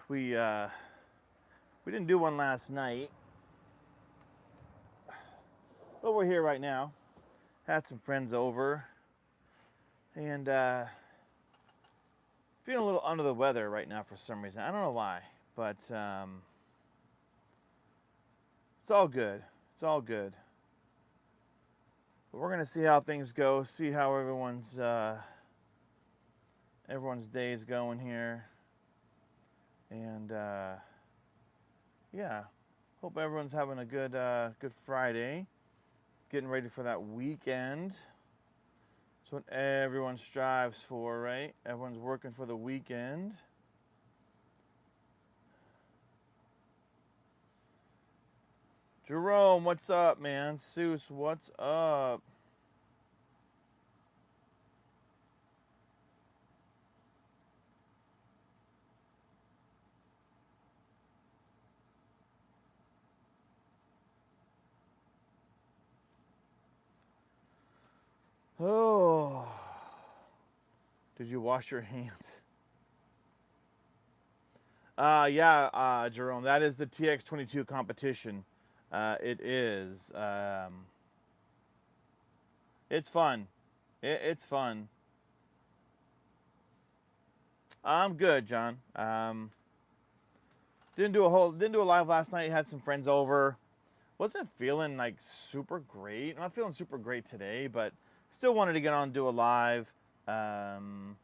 We didn't do one last night, but we're here right now. Had some friends over, and feeling a little under the weather right now for some reason. I don't know why, but it's all good. It's all good. But we're gonna see how things go. See how everyone's day is going here, and yeah, hope everyone's having a good Friday. Getting ready for that weekend. That's what everyone strives for, right? Everyone's working for the weekend. Jerome, what's up, man? Seuss, what's up? Oh, did you wash your hands? Yeah, Jerome, that is the TX22 competition. It is. It's fun. It's fun. I'm good, John. Didn't do a live last night. Had some friends over. Wasn't feeling like super great. I'm not feeling super great today, but still wanted to get on and do a live. Because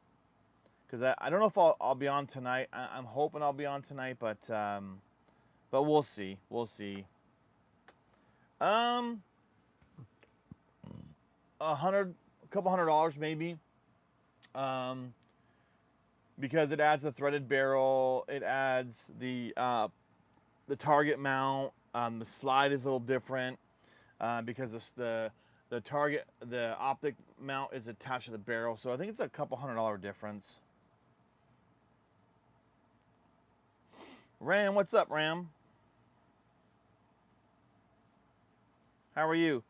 I don't know if I'll be on tonight. I'm hoping I'll be on tonight, but we'll see. We'll see. A couple $100 maybe. Because it adds a threaded barrel. It adds the target mount. The slide is a little different because the optic mount is attached to the barrel. So I think it's a couple $100 difference. Ram, what's up, Ram? How are you?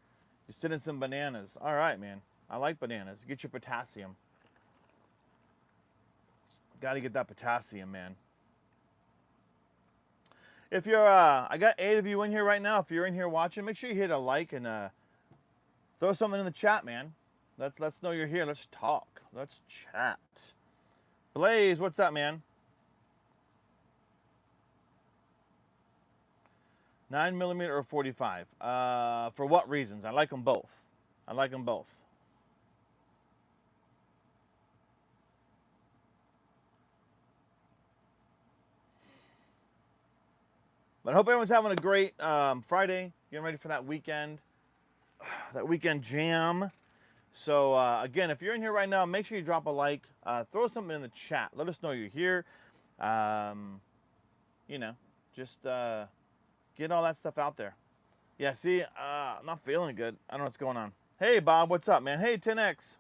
You're sitting some bananas. All right, man. I like bananas. Get your potassium. Got to get that potassium, man. If you're, I got 8 of you in here right now. If you're in here watching, make sure you hit a like and throw something in the chat, man. Let's know you're here. Let's talk. Let's chat. Blaze, what's up, man? 9mm or 45? For what reasons? I like them both. I like them both. But I hope everyone's having a great Friday. Getting ready for that weekend jam. So again, if you're in here right now, make sure you drop a like. Throw something in the chat. Let us know you're here. You know, just get all that stuff out there. Yeah, see, I'm not feeling good. I don't know what's going on. Hey, Bob, what's up, man? Hey, 10X.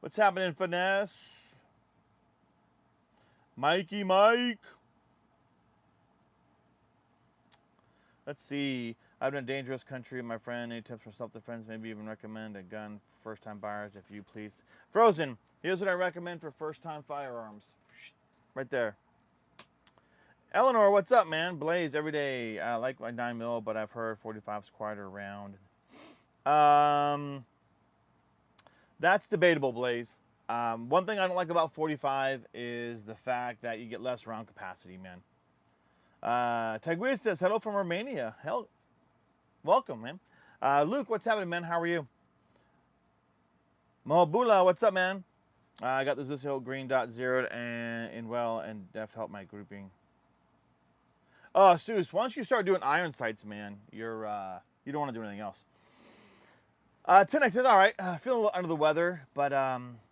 What's happening, Finesse? Mikey Mike. Let's see. I've been in a dangerous country, my friend. Any tips for self-defense? Maybe even recommend a gun for first-time buyers, if you please. Frozen. Here's what I recommend for first-time firearms. Right there. Eleanor, what's up, man? Blaze every day. I like my 9mm, but I've heard 45's quieter around. That's debatable, Blaze. One thing I don't like about 45 is the fact that you get less round capacity, man. Tigris says, hello from Romania. Hell, welcome, man. Luke, what's happening, man? How are you? Mohbula, what's up, man? I got this Lucio green dot zeroed and def help my grouping. Oh, Seuss, why don't you start doing iron sights, man? You don't want to do anything else. 10X is all right. Feeling a little under the weather, but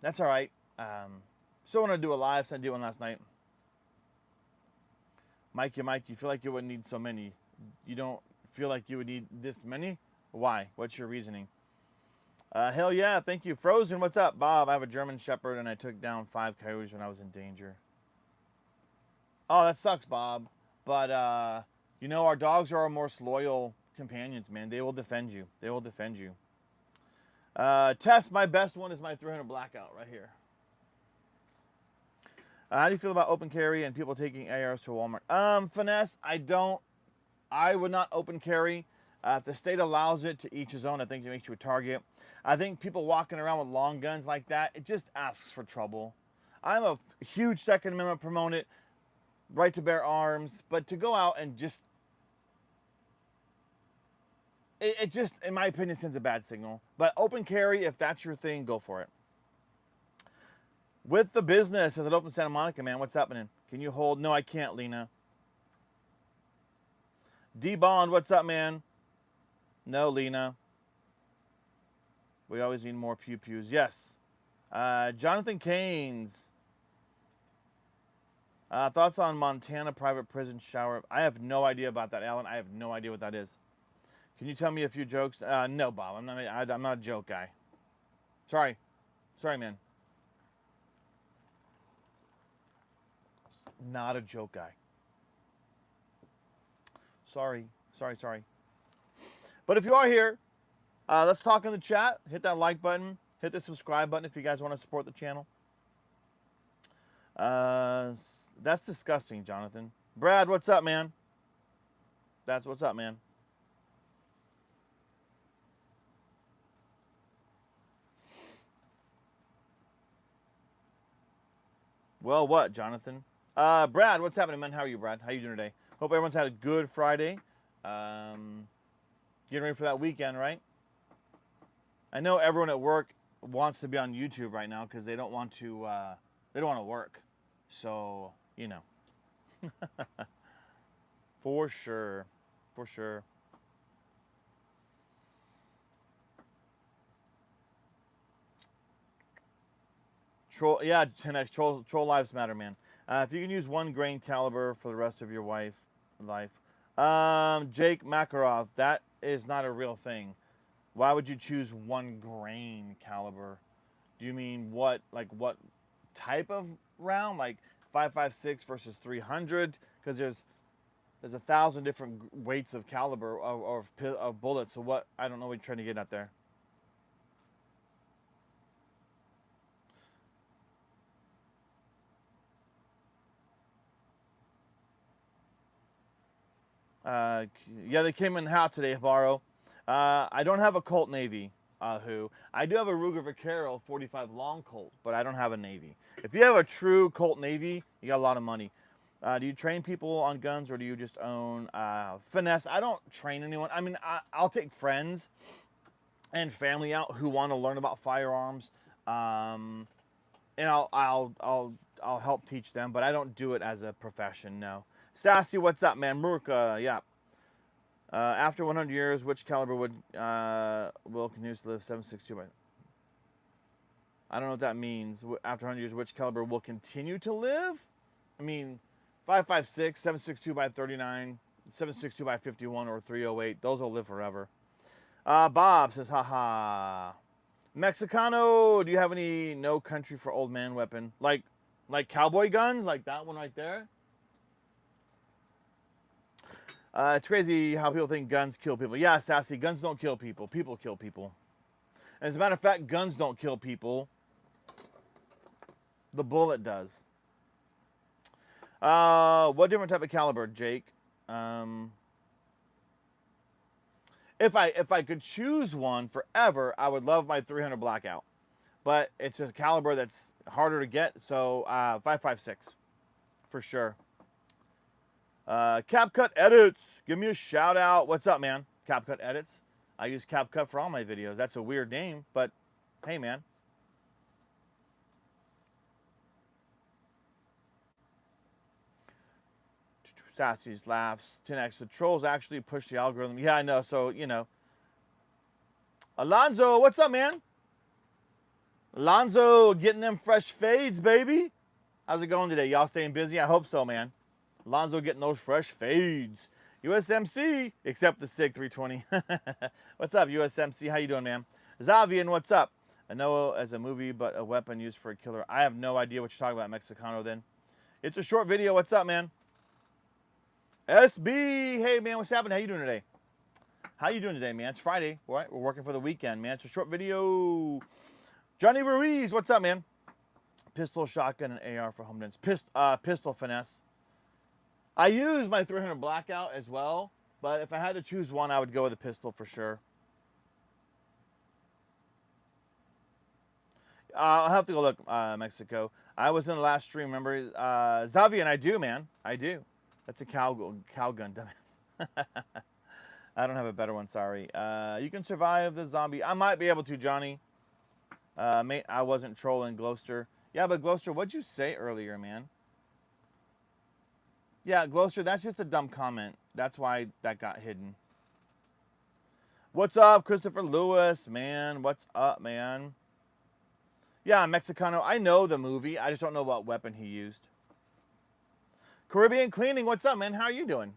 that's all right. Still want to do a live, so I did one last night. Mike, you feel like you wouldn't need so many. You don't feel like you would need this many? Why? What's your reasoning? Hell yeah, thank you. Frozen, what's up? Bob, I have a German Shepherd, and I took down 5 coyotes when I was in danger. Oh, that sucks, Bob. But You know, our dogs are our most loyal companions, man. They will defend you. They will defend you. Tess, my best one is my 300 blackout right here. How do you feel about open carry and people taking ARs to Walmart? Finesse, I would not open carry. If the state allows it, to each his own. I think it makes you a target. I think people walking around with long guns like that, it just asks for trouble. I'm a huge Second Amendment proponent, right to bear arms, but to go out and just, it just, in my opinion, sends a bad signal. But open carry, if that's your thing, go for it. With the business, as it opens Santa Monica, man, what's happening? Can you hold? No, I can't, Lena. D-Bond, what's up, man? No, Lena. We always need more pew-pews. Yes. Jonathan Keynes. Thoughts on Montana private prison shower? I have no idea about that, Alan. I have no idea what that is. Can you tell me a few jokes? No, Bob. I'm not a joke guy. Sorry, man. Not a joke guy. Sorry. But if you are here, let's talk in the chat. Hit that like button. Hit the subscribe button if you guys want to support the channel. That's disgusting, Jonathan. Brad, what's up, man? That's what's up, man. Well, what, Jonathan? Brad, what's happening, man? How are you, Brad? How you doing today? Hope everyone's had a good Friday. Getting ready for that weekend, right? I know everyone at work wants to be on YouTube right now because they don't want to work. So, you know. For sure. Troll, yeah, 10x troll lives matter, man. If you can use 1 grain caliber for the rest of your life, Jake Makarov, that is not a real thing. Why would you choose 1 grain caliber? Do you mean what type of round, like 5.56 versus 300? Because there's 1,000 different weights of caliber of bullets. So what? I don't know what you're trying to get at there. Yeah, they came in hot today, Habaro. I don't have a Colt Navy, who. I do have a Ruger Vaquero 45 long Colt, but I don't have a Navy. If you have a true Colt Navy, you got a lot of money. Do you train people on guns, or do you just own finesse? I don't train anyone. I mean, I'll take friends and family out who want to learn about firearms, and I'll help teach them, but I don't do it as a profession. No. Sassy, what's up, man? Murka, yeah. After 100 years, which caliber will continue to live? 7.62 by. I don't know what that means. After 100 years, which caliber will continue to live? I mean, 5.56, 7.62 by 39, 7.62 by 51, or 308. Those will live forever. Bob says, haha. Mexicano, do you have any no country for old man weapon? Like cowboy guns? Like that one right there? It's crazy how people think guns kill people. Yeah, Sassy, guns don't kill people. People kill people. And as a matter of fact, guns don't kill people. The bullet does. What different type of caliber, Jake? If I could choose one forever, I would love my 300 Blackout. But it's a caliber that's harder to get, so 5.56 for sure. CapCut Edits, give me a shout out. What's up, man? CapCut Edits. I use CapCut for all my videos. That's a weird name, but hey, man. Sassy's laughs. 10x. The trolls actually push the algorithm. Yeah, I know. So, you know. Alonzo, what's up, man? Alonzo, getting them fresh fades, baby. How's it going today? Y'all staying busy? I hope so, man. Alonzo getting those fresh fades. USMC, except the SIG 320. What's up, USMC? How you doing, man? Zavian, what's up? I know as a movie, but a weapon used for a killer. I have no idea what you're talking about, Mexicano, then. It's a short video. What's up, man? SB, hey man, what's happening? How you doing today? How you doing today, man? It's Friday, right? We're working for the weekend, man. It's a short video. Johnny Ruiz, what's up, man? Pistol, shotgun, and AR for home defense. Pistol finesse. I use my 300 blackout as well, but if I had to choose one, I would go with a pistol for sure. I'll have to go look, Mexico. I was in the last stream, remember? Xavier, and I do, man. I do. That's a cow gun, dumbass. I don't have a better one, sorry. You can survive the zombie. I might be able to, Johnny. Mate, I wasn't trolling Gloucester. Yeah, but Gloucester, what'd you say earlier, man? Yeah, Gloucester, that's just a dumb comment. That's why that got hidden. What's up, Christopher Lewis, man? What's up, man? Yeah, Mexicano. I know the movie. I just don't know what weapon he used. Caribbean Cleaning, what's up, man? How are you doing?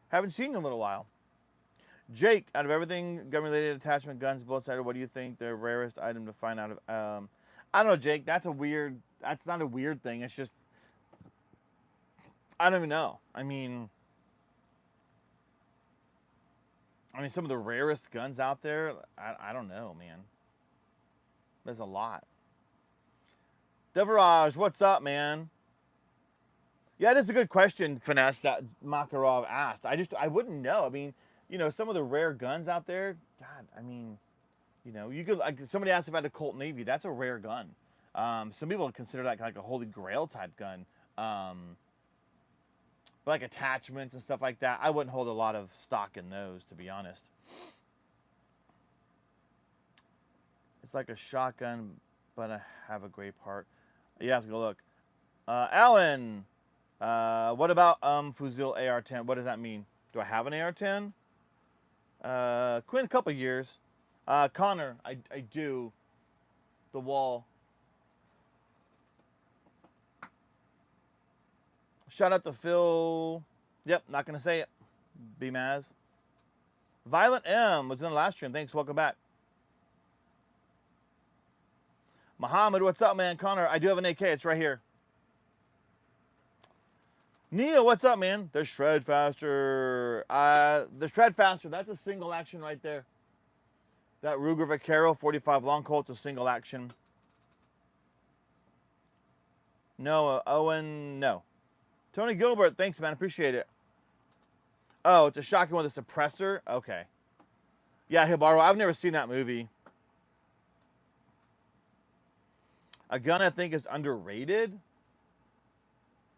Haven't seen you in a little while. Jake, out of everything gun-related, attachment, guns, bullets, what do you think the rarest item to find out of? I don't know, Jake. That's not a weird thing. It's just, I don't even know. I mean, some of the rarest guns out there, I don't know, man. There's a lot. Devaraj, what's up, man? Yeah, it is a good question, Finesse, that Makarov asked. I wouldn't know. I mean, you know, some of the rare guns out there, God, I mean, you know, you could, like, somebody asked if I had a Colt Navy. That's a rare gun. Some people consider that like a Holy Grail type gun. But like attachments and stuff like that, I wouldn't hold a lot of stock in those, to be honest. It's like a shotgun, but I have a gray part. You have to go look. Alan, what about Fusil AR-10? What does that mean? Do I have an AR-10? Quinn, a couple years. Connor, I do. The wall. Shout out to Phil. Yep, not going to say it. B-Maz. Violent M was in the last stream. Thanks, welcome back. Muhammad, what's up, man? Connor, I do have an AK. It's right here. Neil, what's up, man? The Shred Faster. The Shred Faster, that's a single action right there. That Ruger Vaquero 45 long Colt's a single action. No, Owen, no. Tony Gilbert, thanks, man. Appreciate it. Oh, it's a shotgun with a suppressor? Okay. Yeah, Hibaro, I've never seen that movie. A gun I think is underrated.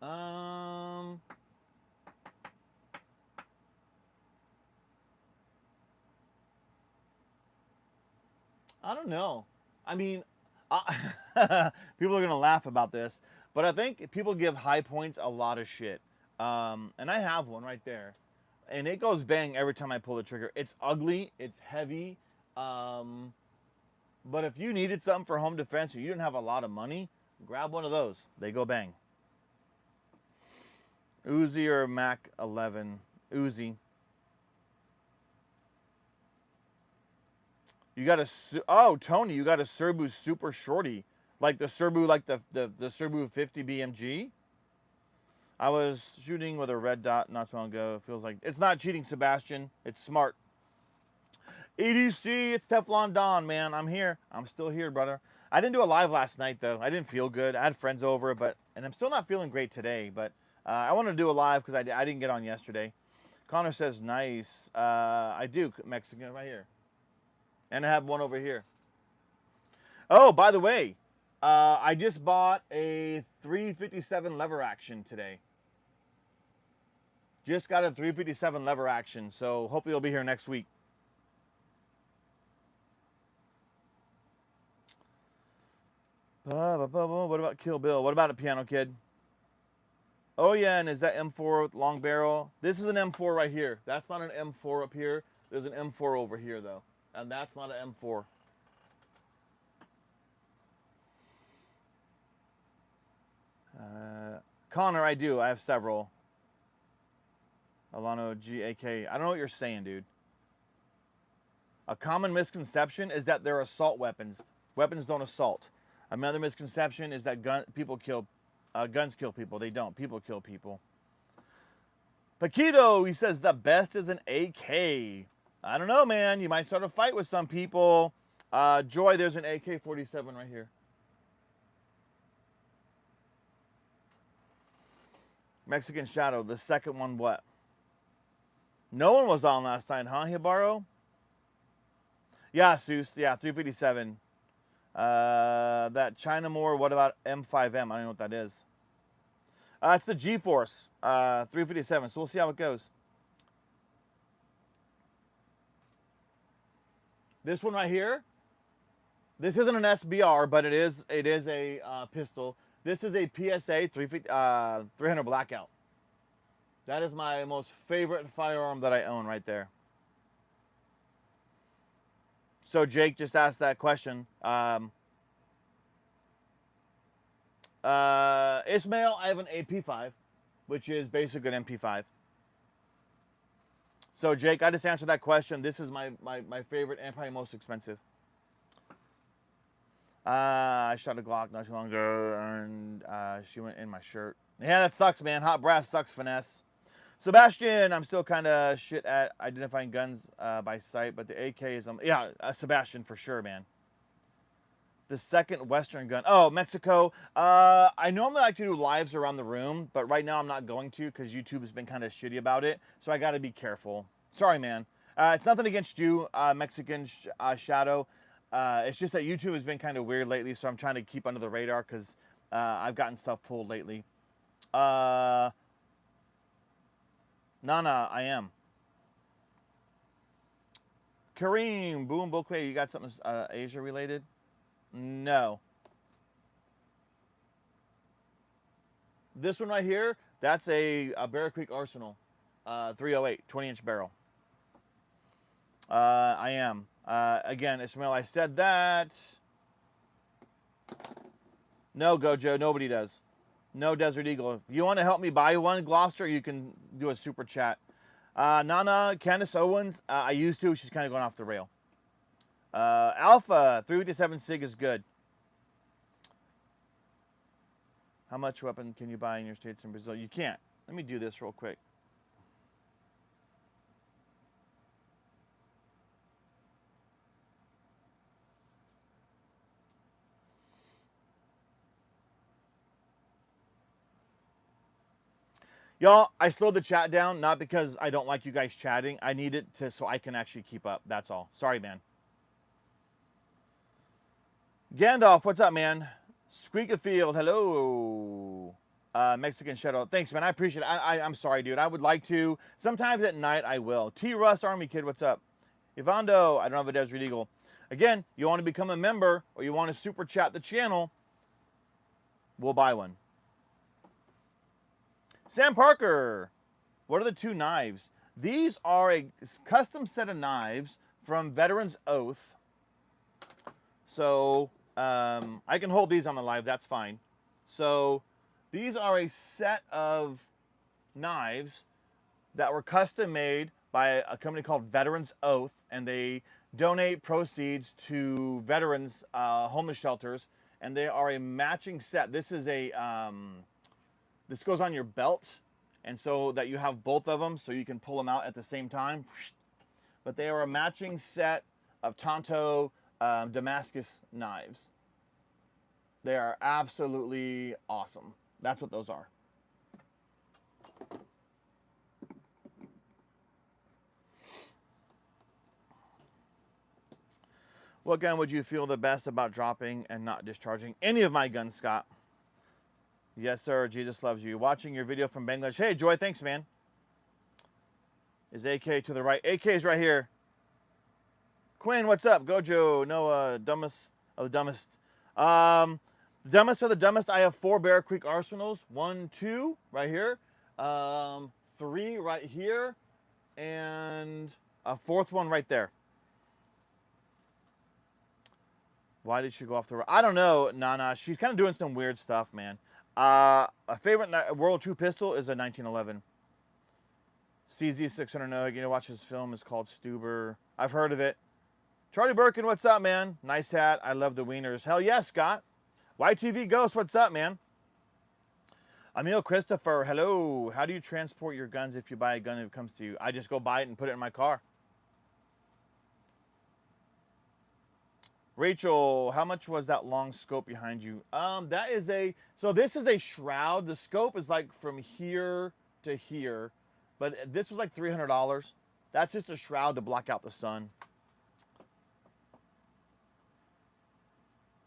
I don't know. I mean, people are going to laugh about this, but I think people give High Points a lot of shit. And I have one right there. And it goes bang every time I pull the trigger. It's ugly. It's heavy. But if you needed something for home defense or you didn't have a lot of money, grab one of those. They go bang. Uzi or Mac 11? Uzi. You got a, oh, Tony, you got a Serbu Super Shorty. Like the Serbu, like the Serbu 50 BMG. I was shooting with a red dot not too long ago. It feels like, it's not cheating, Sebastian. It's smart. EDC, it's Teflon Don, man. I'm here. I'm still here, brother. I didn't do a live last night, though. I didn't feel good. I had friends over, and I'm still not feeling great today, but I wanted to do a live because I didn't get on yesterday. Connor says, nice. I do, Mexican, right here. And I have one over here. Oh, by the way, I just bought a 357 lever action today. Just got a 357 lever action, so hopefully it'll be here next week. What about Kill Bill? What about a Piano Kid? Oh yeah, and is that M4 with long barrel? This is an M4 right here. That's not an M4 up here. There's an M4 over here though. And that's not an M4. Connor, I do. I have several. Alano GAK. I don't know what you're saying, dude. A common misconception is that they're assault weapons. Weapons don't assault. Another misconception is that guns kill people. They don't. People kill people. Paquito, he says the best is an AK. I don't know, man. You might start a fight with some people. Joy, there's an AK-47 right here. Mexican Shadow, the second one, what? No one was on last night, huh, Hibaro? Yeah, Seuss. Yeah, 357. That China Moore, what about M5M? I don't know what that is. It's the G-Force, 357. So we'll see how it goes. This one right here, this isn't an SBR, but it is a pistol. This is a PSA 300 Blackout. That is my most favorite firearm that I own right there. So Jake just asked that question. Ismail, I have an AP5, which is basically an MP5. So Jake, I just answered that question. This is my favorite and probably most expensive. I shot a Glock not too long ago, and she went in my shirt. Yeah, that sucks, man. Hot brass sucks, finesse. Sebastian, I'm still kind of shit at identifying guns by sight, but the AK is, yeah, Sebastian for sure, man. The second Western gun. Oh, Mexico. I normally like to do lives around the room, but right now I'm not going to because YouTube has been kind of shitty about it, so I got to be careful. Sorry, man. It's nothing against you, Mexican Shadow. It's just that YouTube has been kind of weird lately, so I'm trying to keep under the radar because I've gotten stuff pulled lately. Nana, I am. Kareem, Boom Boucle, you got something Asia related? No. This one right here, that's a Bear Creek Arsenal, 308, 20-inch barrel. I am. Again, Ismail, I said that. No, Gojo, nobody does. No Desert Eagle. If you want to help me buy one, Gloucester, you can do a super chat. Nana, Candace Owens, I used to. She's kind of going off the rail. Alpha, 357 SIG is good. How much weapon can you buy in your states in Brazil? You can't. Let me do this real quick. Y'all, I slowed the chat down, not because I don't like you guys chatting. I need it to so I can actually keep up. That's all. Sorry, man. Gandalf, what's up, man? Squeakafield, hello. Mexican Shadow, thanks, man. I appreciate it. I'm sorry, dude. I would like to. Sometimes at night, I will. T. Russ, Army Kid, what's up? Ivando, I don't have a Desert Eagle. Again, you want to become a member or you want to super chat the channel, we'll buy one. Sam Parker, what are the two knives? These are a custom set of knives from Veterans Oath. So I can hold these on the live, that's fine. So these are a set of knives that were custom made by a company called Veterans Oath, and they donate proceeds to veterans, homeless shelters, and they are a matching set. This is a, this goes on your belt, and so that you have both of them so you can pull them out at the same time. But they are a matching set of Tonto Damascus knives. They are absolutely awesome. That's what those are. What gun would you feel the best about dropping and not discharging? Any of my guns, Scott. Yes, sir. Jesus loves you. Watching your video from Bangladesh. Hey, Joy, thanks, man. Is AK to the right? AK is right here. Quinn, what's up? Gojo, Noah, dumbest of the dumbest. Dumbest of the dumbest. I have 4 Bear Creek Arsenals. 1, 2, right here. 3 right here. And a 4th one right there. Why did she go off the road? I don't know, Nana. She's kind of doing some weird stuff, man. A favorite World 2 pistol is a 1911. CZ600. No, you need to watch this film. It's called Stuber. I've heard of it. Charlie Birkin, what's up, man? Nice hat. I love the wieners. Hell yes, Scott. YTV Ghost, what's up, man? Emil Christopher, hello. How do you transport your guns if you buy a gun and it comes to you? I just go buy it and put it in my car. Rachel, how much was that long scope behind you? That is so this is a shroud. The scope is like from here to here, but this was like $300. That's just a shroud to block out the sun.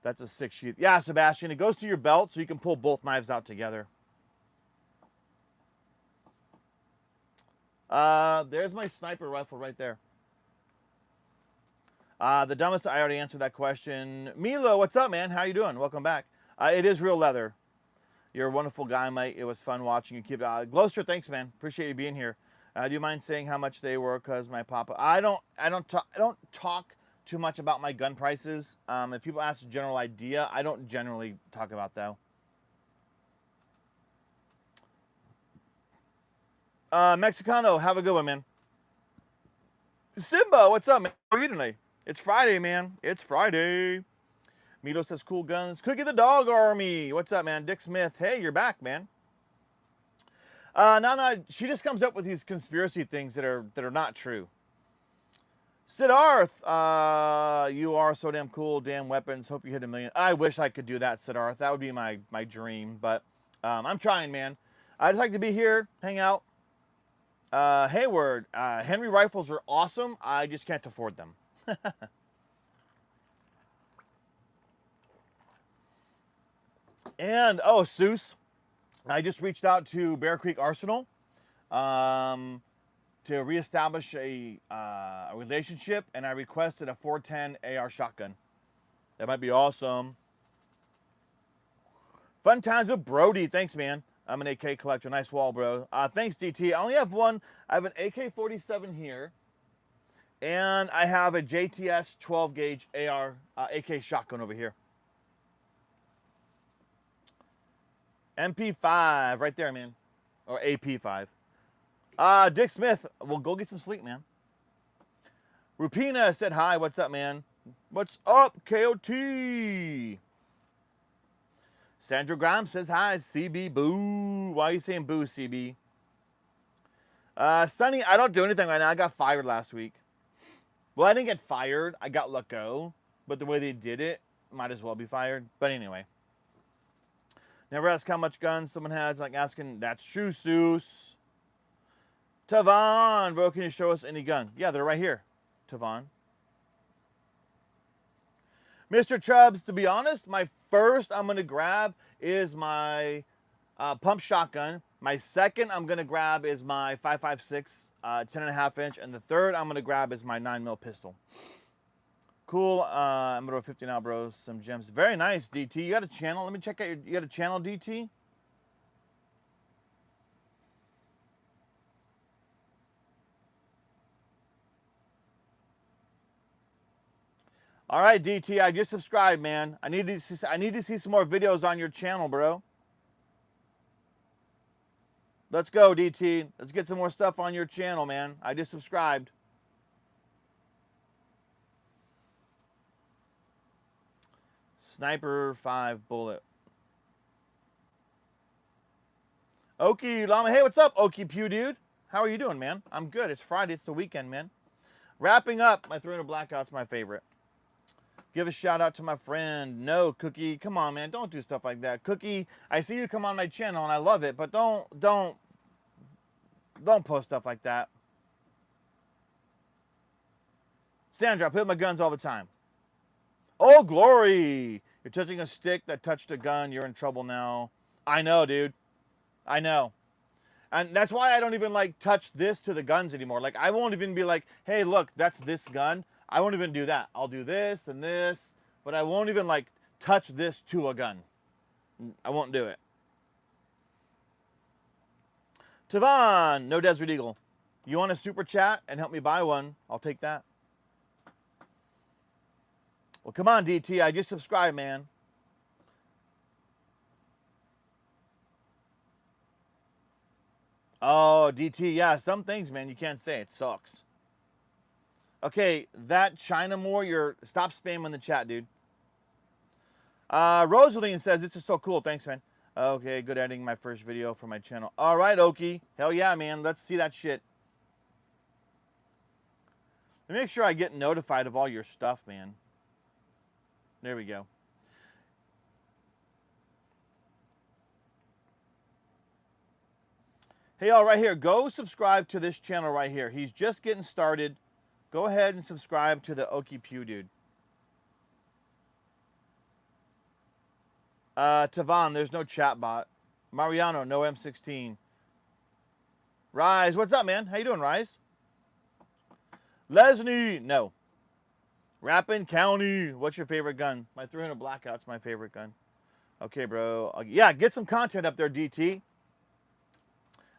That's a 6 sheath. Yeah, Sebastian, it goes to your belt so you can pull both knives out together. There's my sniper rifle right there. The dumbest, I already answered that question. Milo, what's up, man? How you doing? Welcome back. It is real leather. You're a wonderful guy, mate. It was fun watching you. Keep Gloster, thanks, man. Appreciate you being here. Do you mind saying how much they were? Cause my papa. I don't talk too much about my gun prices. If people ask a general idea, I don't generally talk about that. Mexicano, have a good one, man. Simba, what's up, man? How are you today? It's Friday, man. It's Friday. Mito says, cool guns. Cookie the Dog Army. What's up, man? Dick Smith. Hey, you're back, man. No. She just comes up with these conspiracy things that are not true. Siddharth, you are so damn cool. Damn weapons. Hope you hit 1 million. I wish I could do that, Siddharth. That would be my dream. But I'm trying, man. I just like to be here, hang out. Hayward, Henry rifles are awesome. I just can't afford them. And, oh, Seuss, I just reached out to Bear Creek Arsenal to reestablish a relationship, and I requested a 410 AR shotgun. That might be awesome. Fun times with Brody. Thanks, man. I'm an AK collector. Nice wall, bro. Thanks, DT. I only have one. I have an AK-47 here, and I have a JTS 12-gauge AR AK shotgun over here. MP5 right there, man. Or AP5. Dick Smith, well, go get some sleep, man. Rupina said hi. What's up, man? What's up, KOT? Sandra Grimes says hi. CB, boo. Why are you saying boo, CB? Sonny, I don't do anything right now. I got fired last week. Well, I didn't get fired. I got let go. But the way they did it, might as well be fired. But anyway. Never ask how much guns someone has. Like asking, that's true, Seuss. Tavon, bro, can you show us any gun? Yeah, they're right here. Tavon. Mr. Chubbs, to be honest, my first I'm going to grab is my pump shotgun. My second I'm going to grab is my 5.56 10.5 inch. And the third I'm going to grab is my 9mm pistol. Cool. I'm going to go 50 now, bros. Some gems. Very nice, DT. You got a channel? Let me check out you got a channel, DT? All right, DT, I just subscribed, man. I need to see some more videos on your channel, bro. Let's go, DT. Let's get some more stuff on your channel, man. I just subscribed. Sniper 5 bullet. Okie Llama. Hey, what's up, Okie Pew dude? How are you doing, man? I'm good. It's Friday. It's the weekend, man. Wrapping up. My 300 Blackout's my favorite. Give a shout out to my friend. No, Cookie. Come on, man. Don't do stuff like that. Cookie, I see you come on my channel and I love it, but don't post stuff like that. Sandra, I play with my guns all the time. Oh, glory. You're touching a stick that touched a gun. You're in trouble now. I know, dude. I know. And that's why I don't even like touch this to the guns anymore. Like I won't even be like, hey, look, that's this gun. I won't even do that. I'll do this and this, but I won't even like touch this to a gun. I won't do it. Tavon, no Desert Eagle. You want a super chat and help me buy one? I'll take that. Well, come on, DT. I just subscribed, man. Oh, DT. Yeah, some things, man, you can't say. It sucks. Okay, that China Moore, stop spamming the chat, dude. Rosaline says, this is so cool. Thanks, man. Okay, good editing my first video for my channel. All right, Okie. Hell yeah, man. Let's see that shit. Let me make sure I get notified of all your stuff, man. There we go. Hey, y'all, right here. Go subscribe to this channel right here. He's just getting started. Go ahead and subscribe to the Okie Pew dude. Tavon, there's no chat bot. Mariano, no M16. Rise, what's up, man? How you doing, Rise? Lesney, no. Rappin County, what's your favorite gun? My 300 Blackout's my favorite gun. Okay, bro. Yeah, get some content up there, DT.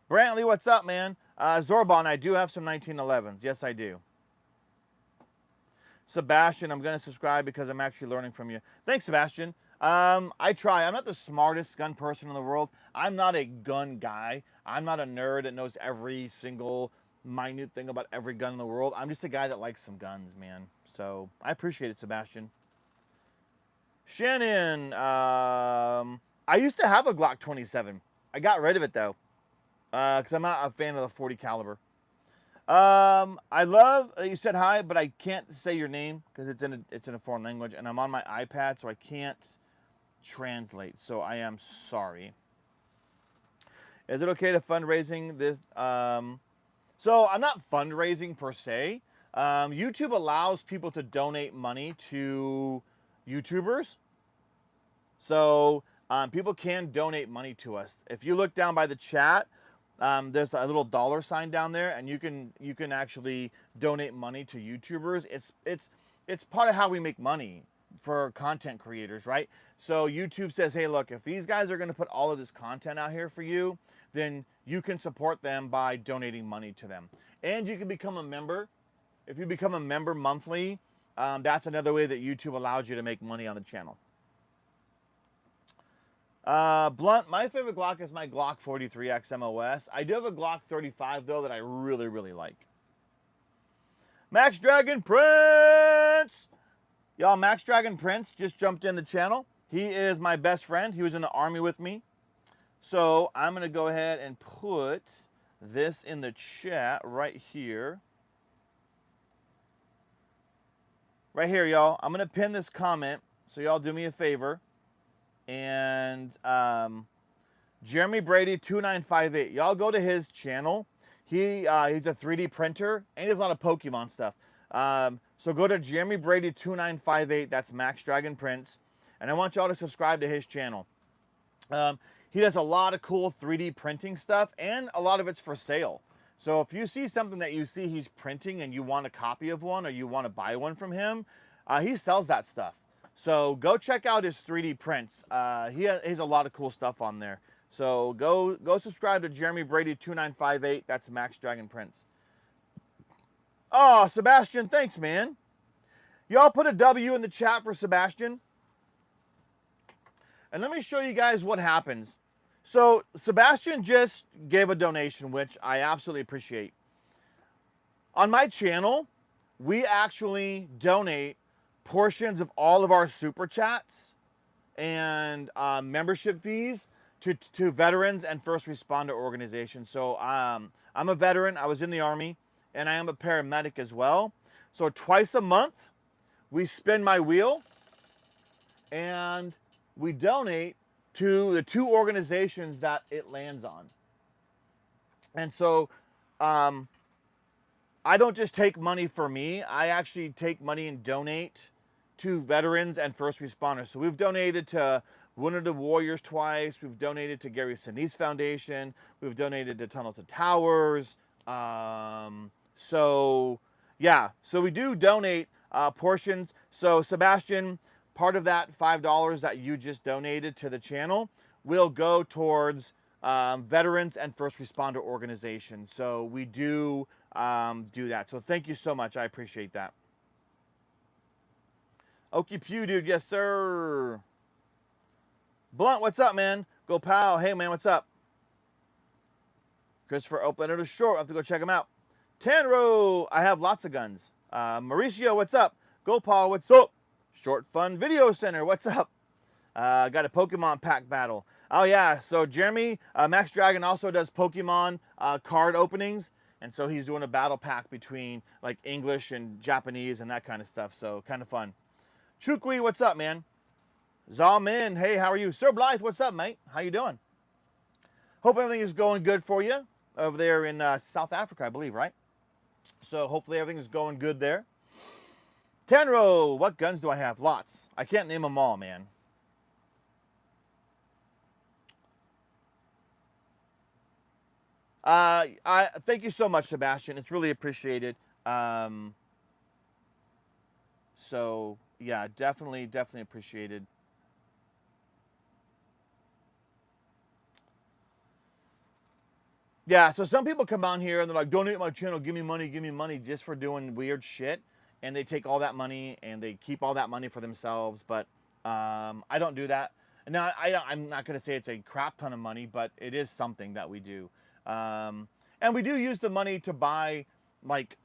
Brantley, what's up, man? Zorbon, I do have some 1911s. Yes, I do. Sebastian, I'm going to subscribe because I'm actually learning from you. Thanks, Sebastian. I try. I'm not the smartest gun person in the world. I'm not a gun guy. I'm not a nerd that knows every single minute thing about every gun in the world. I'm just a guy that likes some guns, man. So I appreciate it, Sebastian. Shannon, I used to have a Glock 27. I got rid of it though, because I'm not a fan of the 40 caliber. I love that you said hi, but I can't say your name because it's in a foreign language, and I'm on my iPad, so I can't translate. So I am sorry. Is it okay to fundraising this? So I'm not fundraising per se. YouTube allows people to donate money to YouTubers. So people can donate money to us. If you look down by the chat, there's a little dollar sign down there, and you can actually donate money to YouTubers. It's part of how we make money for content creators, right? So YouTube says, hey, look, if these guys are going to put all of this content out here for you, then you can support them by donating money to them. And you can become a member. If you become a member monthly, that's another way that YouTube allows you to make money on the channel. Blunt, my favorite Glock is my Glock 43X MOS. I do have a Glock 35, though, that I really, really like. Max Dragon Prince! Y'all, Max Dragon Prince just jumped in the channel. He is my best friend. He was in the Army with me. So I'm going to go ahead and put this in the chat right here. Right here, y'all. I'm going to pin this comment, so y'all do me a favor. And Jeremy Brady 2958. Y'all go to his channel. He's a 3D printer, and he does a lot of Pokemon stuff. So go to Jeremy Brady 2958. That's Max Dragon Prince, and I want y'all to subscribe to his channel. He does a lot of cool 3D printing stuff, and a lot of it's for sale. So if you see something that you see he's printing and you want a copy of one, or you want to buy one from him, he sells that stuff. So go check out his 3D prints. He has a lot of cool stuff on there. So go subscribe to Jeremy Brady 2958. That's Max Dragon Prince. Oh, Sebastian, thanks, man. Y'all put a W in the chat for Sebastian. And let me show you guys what happens. So Sebastian just gave a donation, which I absolutely appreciate. On my channel, we actually donate portions of all of our super chats and membership fees to veterans and first responder organizations. So I'm a veteran. I was in the Army, and I am a paramedic as well. So twice a month, we spin my wheel, and we donate to the two organizations that it lands on. And so I don't just take money for me. I actually take money and donate to veterans and first responders. So we've donated to Wounded Warriors twice. We've donated to Gary Sinise Foundation. We've donated to Tunnel to Towers. So yeah, so we do donate portions. So Sebastian, part of that $5 that you just donated to the channel will go towards veterans and first responder organizations. So we do do that. So thank you so much. I appreciate that. Okie Pew, dude. Yes, sir. Blunt, what's up, man? Go Pal. Hey, man, what's up? Christopher Opener to Short. I have to go check him out. Tanro, I have lots of guns. Mauricio, what's up? Go Paul, what's up? Short Fun Video Center, what's up? Got a Pokemon pack battle. Oh yeah, so Jeremy, Max Dragon also does Pokemon card openings, and so he's doing a battle pack between like English and Japanese and that kind of stuff. So kind of fun. Chukwi, what's up, man? Zalmin, hey, how are you? Sir Blythe, what's up, mate? How you doing? Hope everything is going good for you over there in South Africa, I believe, right? So hopefully everything is going good there. Tenro, what guns do I have? Lots. I can't name them all, man. I thank you so much, Sebastian. It's really appreciated. So yeah, definitely appreciated. Yeah, so some people come on here and they're like, donate my channel, give me money just for doing weird shit. And they take all that money and they keep all that money for themselves. But I don't do that. Now, I'm not going to say it's a crap ton of money, but it is something that we do. And we do use the money to buy, like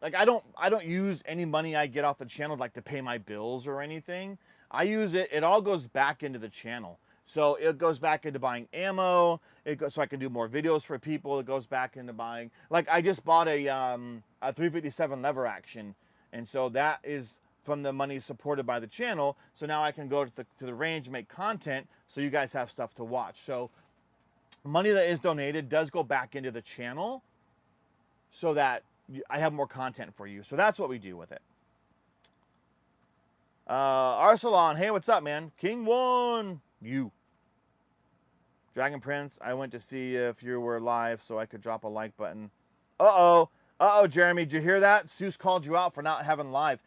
I don't use any money I get off the channel like to pay my bills or anything. I use it. It all goes back into the channel. So it goes back into buying ammo. It goes so I can do more videos for people. It goes back into buying. Like I just bought a 357 lever action, and so that is from the money supported by the channel. So now I can go to the range and make content. So you guys have stuff to watch. So money that is donated does go back into the channel, so that I have more content for you. So that's what we do with it. Arsalan, hey, what's up, man? King One, you. Dragon Prince, I went to see if you were live so I could drop a like button. Uh-oh, Jeremy, did you hear that? Seuss called you out for not having live.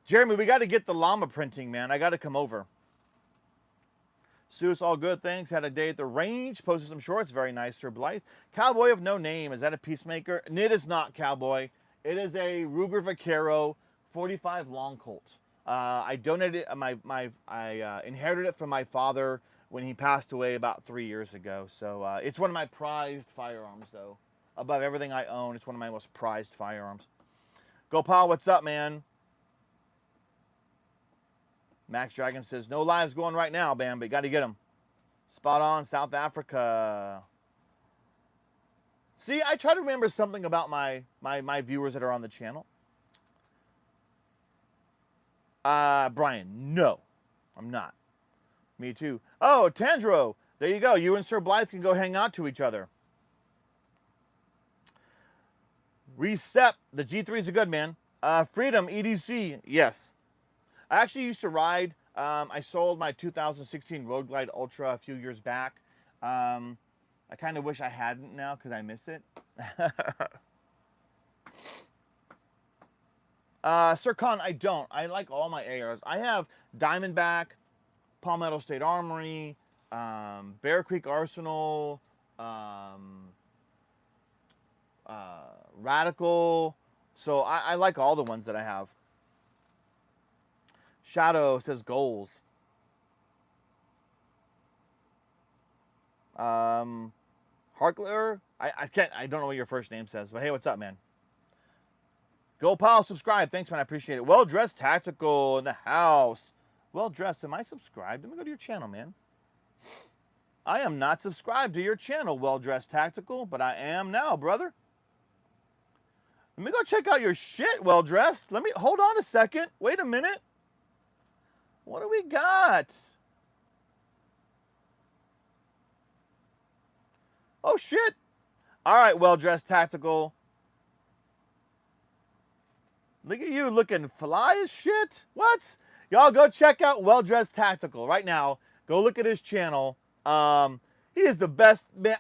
Jeremy, we got to get the llama printing, man. I got to come over. Seuss, all good, thanks. Had a day at the range. Posted some shorts. Very nice, Sir Blythe. Cowboy of no name. Is that a Peacemaker? And it is not Cowboy. It is a Ruger Vaquero 45 Long Colt. I donated I inherited it from my father when he passed away about 3 years ago. So it's one of my prized firearms, though. Above everything I own, it's one of my most prized firearms. Gopal, what's up, man? Max Dragon says, no lives going right now, Bam, but you got to get them. Spot on, South Africa. See, I try to remember something about my viewers that are on the channel. Brian, no, I'm not. Me too. Oh, Tandro, there you go. You and Sir Blythe can go hang out to each other. Reset, the G3 is a good man. Freedom, EDC, yes. I actually used to ride. I sold my 2016 Road Glide Ultra a few years back. I kind of wish I hadn't now because I miss it. Sir Khan, I don't. I like all my ARs. I have Diamondback, Palmetto State Armory, Bear Creek Arsenal, Radical. So I like all the ones that I have. Shadow says goals. Harkler, I don't know what your first name says, but hey, what's up, man? Go pal, subscribe. Thanks, man. I appreciate it. Well dressed tactical in the house. Well dressed. Am I subscribed? Let me go to your channel, man. I am not subscribed to your channel, Well Dressed Tactical, but I am now, brother. Let me go check out your shit, Well Dressed. Let me hold on a second. Wait a minute. What do we got? Oh, shit. All right, Well Dressed Tactical. Look at you looking fly as shit. What? Y'all go check out Well Dressed Tactical right now. Go look at his channel. He is the best man.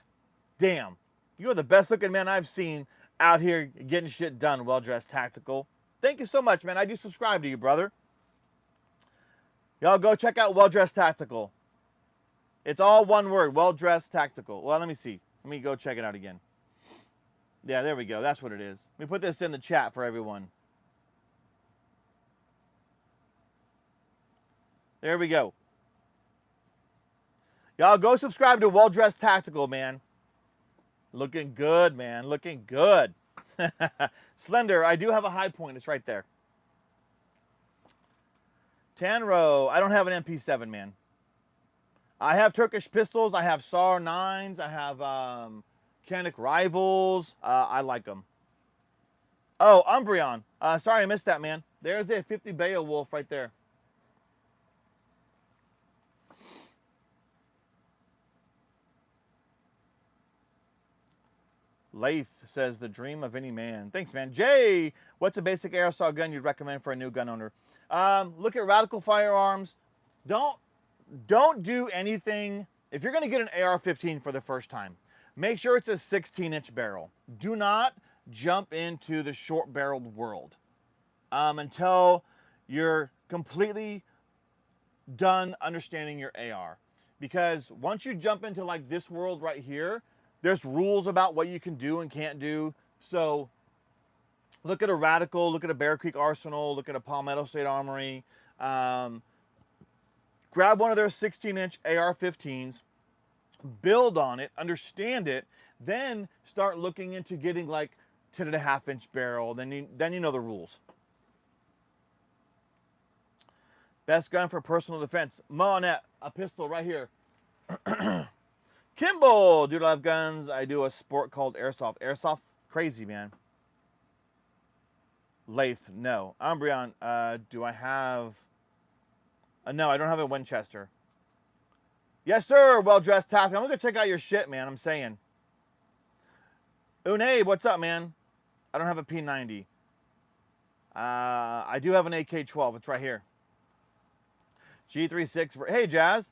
Damn. You're the best looking man I've seen out here getting shit done, Well Dressed Tactical. Thank you so much, man. I do subscribe to you, brother. Y'all go check out Well Dressed Tactical. It's all one word, Well Dressed Tactical. Well, let me see. Let me go check it out again. Yeah, there we go. That's what it is. Let me put this in the chat for everyone. There we go. Y'all go subscribe to Well Dressed Tactical, man. Looking good, man. Looking good. Slender, I do have a high point. It's right there. Tanro, I don't have an MP7, man. I have Turkish pistols. I have SAR 9s. I have Canik Rivals. I like them. Oh, Umbreon. Sorry I missed that, man. There's a 50 Beowulf right there. Lath says, the dream of any man. Thanks, man. Jay, what's a basic airsoft gun you'd recommend for a new gun owner? Look at Radical Firearms. Don't do anything. If you're going to get an AR-15 for the first time, make sure it's a 16-inch barrel. Do not jump into the short-barreled world until you're completely done understanding your AR. Because once you jump into like this world right here, there's rules about what you can do and can't do. So look at a Radical, look at a Bear Creek Arsenal, look at a Palmetto State Armory. Grab one of their 16-inch AR-15s, build on it, understand it, then start looking into getting like 10.5-inch barrel. Then you know the rules. Best gun for personal defense. Monet, a pistol right here. Kimball, dude, I love guns. I do a sport called airsoft. Airsoft's crazy, man. Lath, no. Umbreon, do I have... no, I don't have a Winchester. Yes, sir. Well-dressed tactic. I'm going to check out your shit, man. I'm saying. Une, what's up, man? I don't have a P90. I do have an AK-12. It's right here. G36. Hey, Jazz.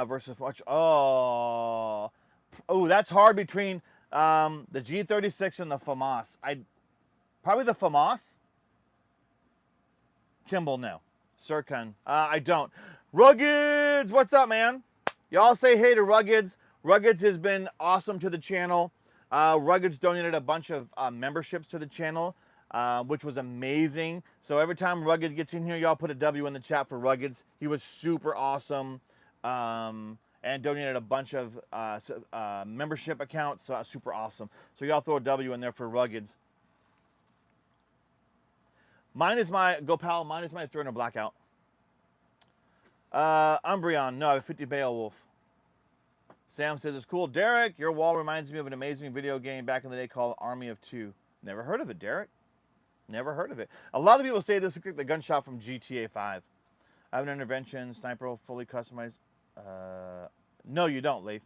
Versus watch. Oh, that's hard between the G36 and the FAMAS. Probably the FAMAS. Kimball, no. Sirkun, I don't. Ruggeds, what's up, man? Y'all say hey to Ruggeds. Ruggeds has been awesome to the channel. Ruggeds donated a bunch of memberships to the channel, which was amazing. So every time Rugged gets in here, y'all put a W in the chat for Ruggeds. He was super awesome. And donated a bunch of membership accounts. Super awesome. So y'all throw a W in there for Ruggeds. Mine is my, go pal, mine is my Throne of Blackout. Umbreon, no, I have 50 Beowulf. Sam says, it's cool. Derek, your wall reminds me of an amazing video game back in the day called Army of Two. Never heard of it, Derek. Never heard of it. A lot of people say this looks like the gunshot from GTA 5. I have an intervention, sniper, fully customized. No, you don't, Lath.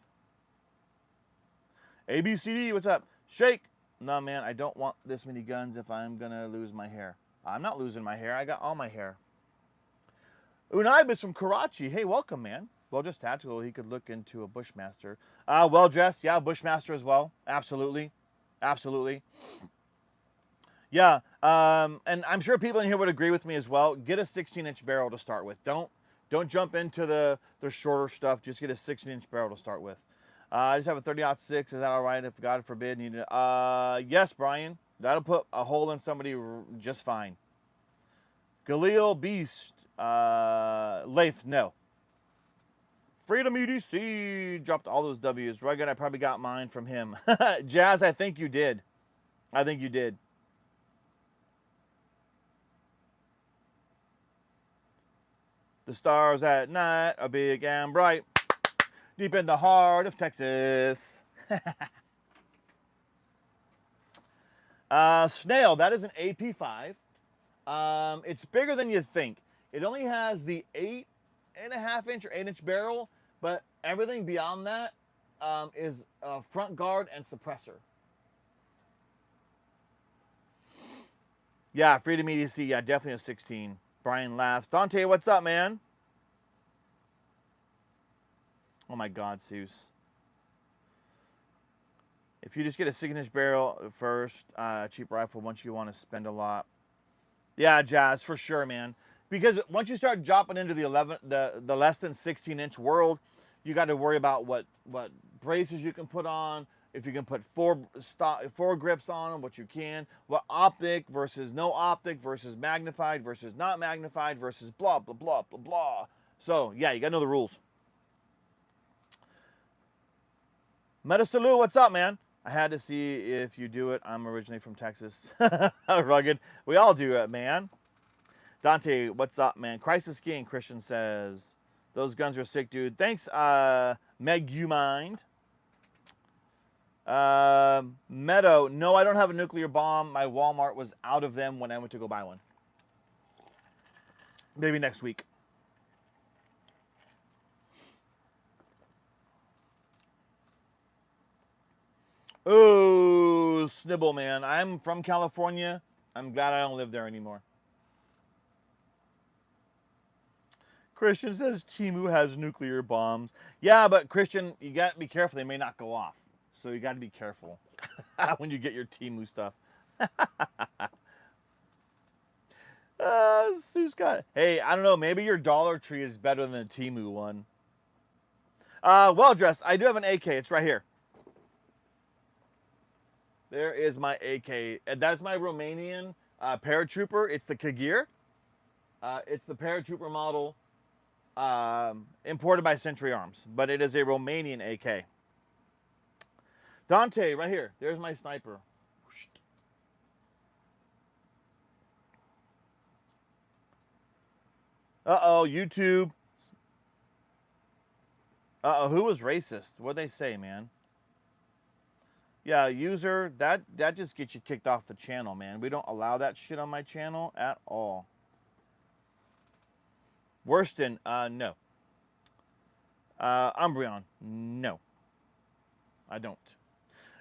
ABCD, what's up? Shake. No, man, I don't want this many guns if I'm going to lose my hair. I'm not losing my hair. I got all my hair. Unaibis from Karachi. Hey, welcome, man. Well-dressed tactical. He could look into a Bushmaster. Well-dressed. Yeah, Bushmaster as well. Absolutely. Absolutely. Yeah, and I'm sure people in here would agree with me as well. Get a 16-inch barrel to start with. Don't jump into the shorter stuff. Just get a 16-inch barrel to start with. I just have a 30-06. Is that all right? If God forbid, need to. Yes, Brian. That'll put a hole in somebody just fine. Galil Beast. Lath, no. Freedom EDC. Dropped all those W's. Rugged, I probably got mine from him. Jazz, I think you did. I think you did. The stars at night are big and bright, deep in the heart of Texas. Snail, that is an AP5. It's bigger than you think. It only has the 8.5-inch or 8-inch barrel, but everything beyond that is front guard and suppressor. Yeah, Freedom EDC, yeah, definitely a 16. Brian laughs. Dante, what's up, man? Oh my God, Seuss. If you just get a 6-inch barrel first, cheap rifle once you want to spend a lot. Yeah, Jazz, for sure, man. Because once you start dropping into the less than 16-inch world, you got to worry about what braces you can put on, if you can put four grips on them, what you can, what optic versus no optic versus magnified versus not magnified versus blah, blah, blah, blah, blah. So, yeah, you got to know the rules. Metasalu, what's up, man? I had to see if you do it. I'm originally from Texas. Rugged. We all do it, man. Dante, what's up, man? Crisis King, Christian says, Those guns are sick, dude. Thanks, Meg, you mind? Meadow, no, I don't have a nuclear bomb. My Walmart was out of them when I went to go buy one. Maybe next week. Oh, Snibble, man. I'm from California. I'm glad I don't live there anymore. Christian says Temu has nuclear bombs. Yeah, but Christian, you got to be careful. They may not go off. So you got to be careful when you get your Temu stuff. Sue Scott. Hey, I don't know. Maybe your Dollar Tree is better than the Temu one. Well dressed. I do have an AK. It's right here. There is my AK. And that's my Romanian paratrooper. It's the Kagir. It's the paratrooper model imported by Century Arms. But it is a Romanian AK. Dante, right here. There's my sniper. Uh-oh, YouTube. Uh-oh, who was racist? What'd they say, man? Yeah, user, that just gets you kicked off the channel, man. We don't allow that shit on my channel at all. Worston, no. Umbreon, no. I don't.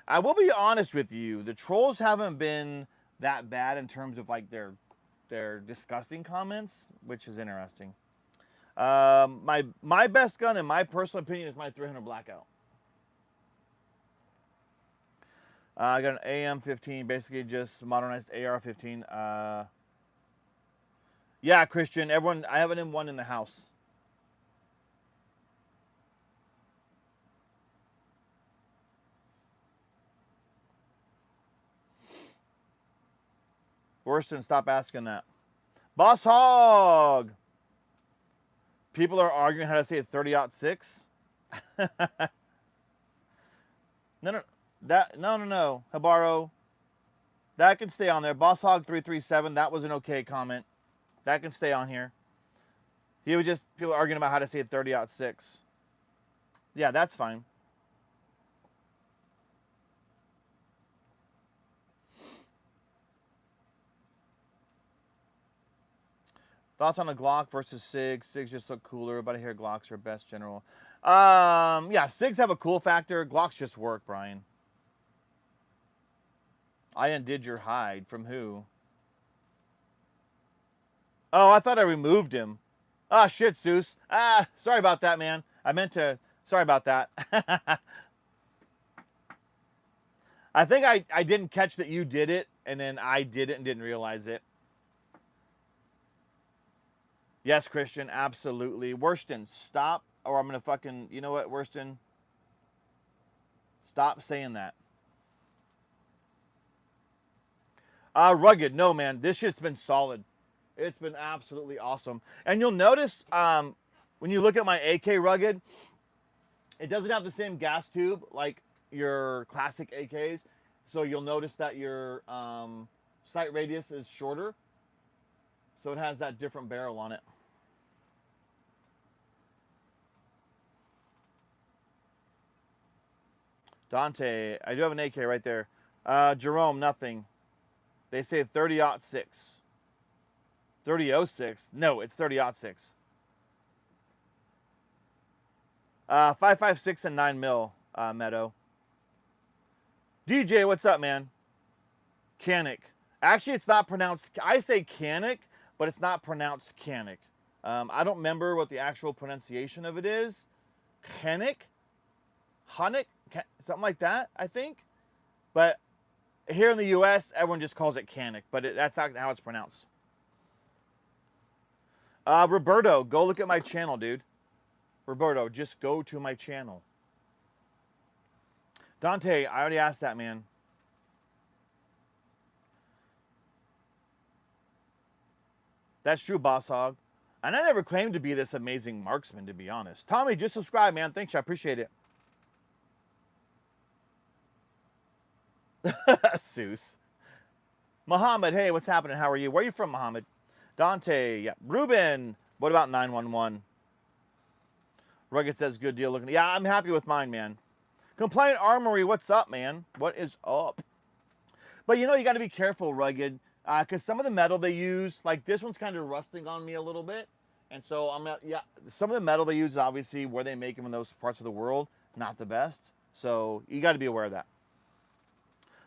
I will be honest with you. The trolls haven't been that bad in terms of like their disgusting comments, which is interesting. My best gun, in my personal opinion, is my 300 Blackout. I got an AM-15, basically just modernized AR-15. Yeah, Christian, everyone, I have an M1 in the house. Worston, stop asking that. Boss Hog! People are arguing how to say 30-06. No. No. Habaro. That can stay on there. Boss Hog 337, that was an okay comment. That can stay on here. He was just people arguing about how to say 30-06. Yeah, that's fine. Thoughts on a Glock versus SIG? SIGs just look cooler, but I hear Glocks are best general. Yeah, SIGs have a cool factor. Glocks just work, Brian. I undid your hide. From who? Oh, I thought I removed him. Ah, shit, Zeus. Sorry about that, man. I meant to... Sorry about that. I think I didn't catch that you did it, and then I did it and didn't realize it. Yes, Christian, absolutely. Worston, stop, or I'm going to fucking... You know what, Worston? Stop saying that. Rugged. No, man. This shit's been solid. It's been absolutely awesome. And you'll notice when you look at my AK Rugged, it doesn't have the same gas tube like your classic AKs. So you'll notice that your sight radius is shorter. So it has that different barrel on it. Dante, I do have an AK right there. Jerome, nothing. They say 30-06. 30-06? No, it's 30-06. 5.56 and 9 mil, Meadow. DJ, what's up, man? Canic. Actually, it's not pronounced... I say Canic, but it's not pronounced Canic. I don't remember what the actual pronunciation of it is. Canic? Honic? Something like that, I think. But here in the U.S., everyone just calls it Canic, but that's not how it's pronounced. Roberto, go look at my channel, dude. Roberto, just go to my channel. Dante, I already asked that, man. That's true, Boss Hog. And I never claimed to be this amazing marksman, to be honest. Tommy, just subscribe, man. Thanks, I appreciate it. Seuss. Muhammad, hey, what's happening? How are you? Where are you from, Muhammad? Dante, yeah. Ruben, what about 911? Rugged says, good deal looking. Yeah, I'm happy with mine, man. Compliant Armory, what's up, man? What is up? But you know, you got to be careful, Rugged, because some of the metal they use, like this one's kind of rusting on me a little bit. And so I'm not, yeah, some of the metal they use, obviously, where they make them in those parts of the world, not the best. So you got to be aware of that.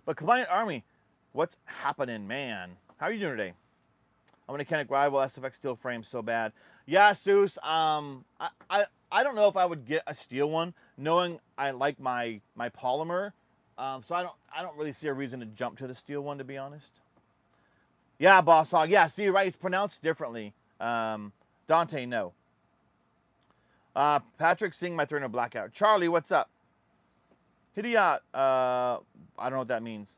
But Compliant Army, what's happening, man? How are you doing today? I'm gonna Mechanic Rival SFX steel frame so bad. Yeah, Seuss. I don't know if I would get a steel one, knowing I like my polymer. So I don't really see a reason to jump to the steel one, to be honest. Yeah, Boss Hog. Yeah, see, right, it's pronounced differently. Dante, no. Patrick, sing my Throne of Blackout. Charlie, what's up? Hidiot. I don't know what that means.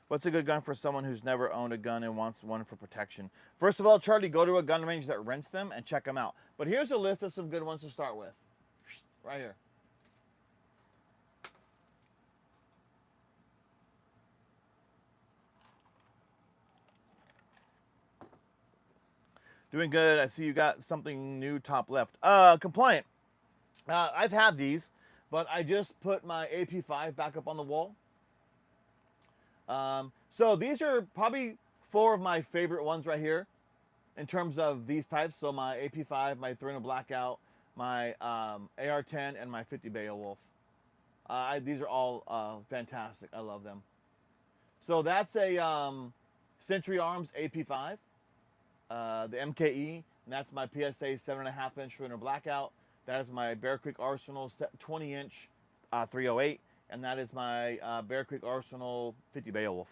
What's a good gun for someone who's never owned a gun and wants one for protection? First of all, Charlie, go to a gun range that rents them and check them out. But here's a list of some good ones to start with. Right here. Doing good. I see you got something new top left. Compliant. I've had these, but I just put my AP5 back up on the wall. So these are probably 4 of my favorite ones right here in terms of these types. So my AP5, my Throne of Blackout, my AR-10, and my 50 Beowulf. These are all fantastic. I love them. So that's a Century Arms AP5, the MKE, and that's my PSA 7.5-inch Throne of Blackout. That is my Bear Creek Arsenal 20-inch 308. And that is my Bear Creek Arsenal 50 Beowulf.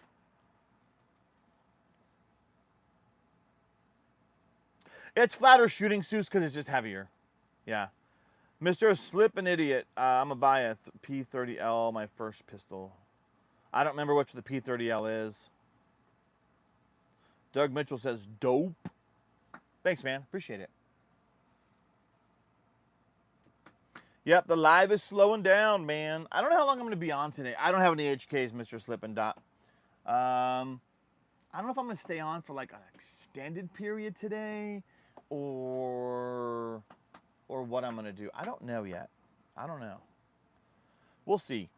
It's flatter shooting, Seuss, because it's just heavier. Yeah. Mr. Slip an Idiot. I'm going to buy a P30L, my first pistol. I don't remember which the P30L is. Doug Mitchell says, dope. Thanks, man. Appreciate it. Yep, the live is slowing down, man. I don't know how long I'm going to be on today. I don't have any HKs, Mr. Slip and Dot. I don't know if I'm going to stay on for like an extended period today or what I'm going to do. I don't know yet. I don't know. We'll see.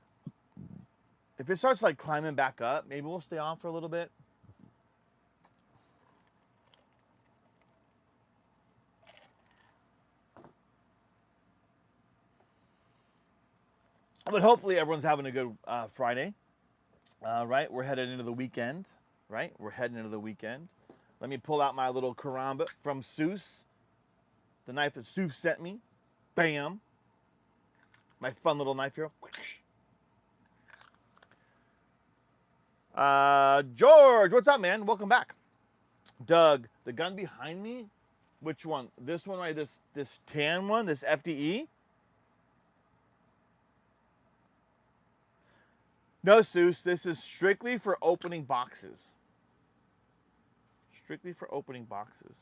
If it starts like climbing back up, maybe we'll stay on for a little bit. But hopefully everyone's having a good Friday, right? We're headed into the weekend, right? We're heading into the weekend. Let me pull out my little karamba from Seuss, the knife that Seuss sent me. Bam. My fun little knife here. George, what's up, man? Welcome back. Doug, the gun behind me, which one? This one, right? This tan one, this FDE? No, Seuss, this is strictly for opening boxes. Strictly for opening boxes.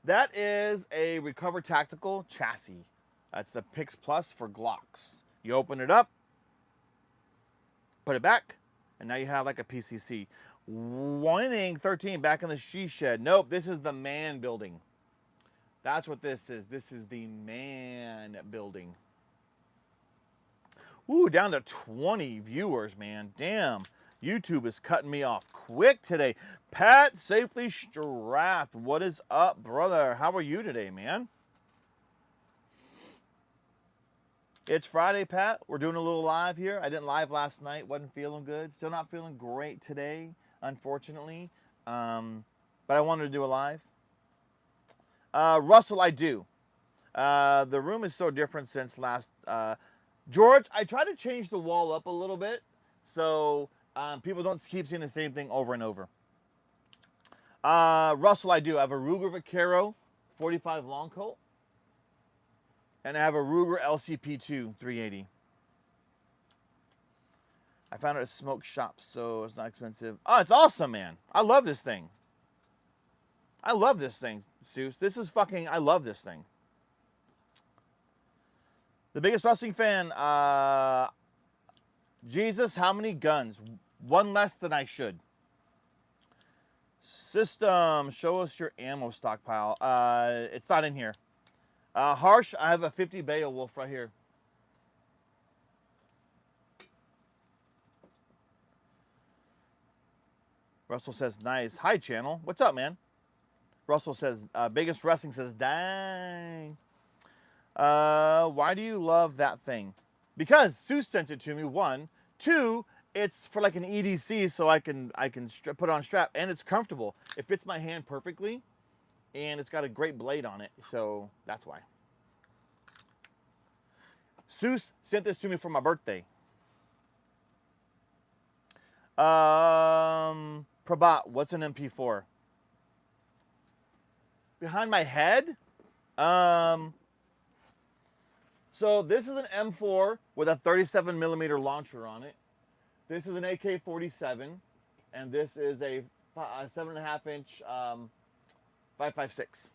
That is a Recover Tactical chassis. That's the Pix Plus for Glocks. You open it up, put it back, and now you have like a PCC. Winning 13 back in the she shed. Nope, this is the man building. That's what this is. This is the man building. Ooh, down to 20 viewers, man. Damn. YouTube is cutting me off quick today. Pat Safely Strapped. What is up, brother? How are you today, man? It's Friday, Pat. We're doing a little live here. I didn't live last night. Wasn't feeling good. Still not feeling great today, unfortunately. But I wanted to do a live. Russell, I do. The room is so different since last... George, I try to change the wall up a little bit so people don't keep seeing the same thing over and over. Russell, I do. I have a Ruger Vaquero 45 long Colt. And I have a Ruger LCP2 380. I found it at a smoke shop, so it's not expensive. Oh, it's awesome, man. I love this thing. I love this thing, Seuss. This is fucking... I love this thing. The biggest wrestling fan, Jesus, how many guns? One less than I should. System, show us your ammo stockpile. It's not in here. Harsh, I have a 50 Beowulf right here. Russell says, nice. Hi, channel. What's up, man? Russell says, biggest wrestling says, dang. Why do you love that thing? Because Sue sent it to me, one. Two, it's for like an EDC, so I can put it on strap, and it's comfortable. It fits my hand perfectly, and it's got a great blade on it, so that's why. Seuss sent this to me for my birthday. Prabhat, what's an MP4? Behind my head? So this is an M4 with a 37 millimeter launcher on it. This is an AK-47, and this is a 7.5 inch 5.56.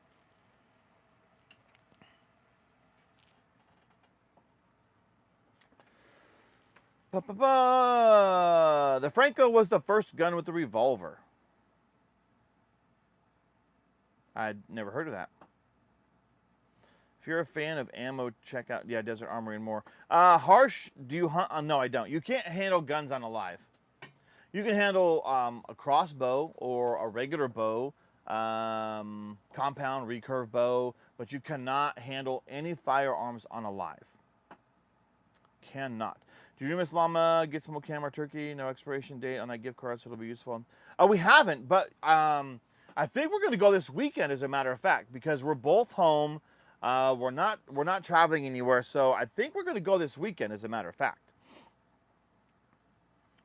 The Franco was the first gun with the revolver. I'd never heard of that. If you're a fan of ammo, check out, yeah, Desert Armory and more. Harsh, do you hunt? No, I don't. You can't handle guns on a live. You can handle a crossbow or a regular bow, compound, recurve bow, but you cannot handle any firearms on a live. Cannot. Did you miss Llama? Get some more camera turkey. No expiration date on that gift card, so it'll be useful. We haven't, but I think we're going to go this weekend, as a matter of fact, because we're both home. We're not traveling anywhere, so I think we're going to go this weekend, as a matter of fact.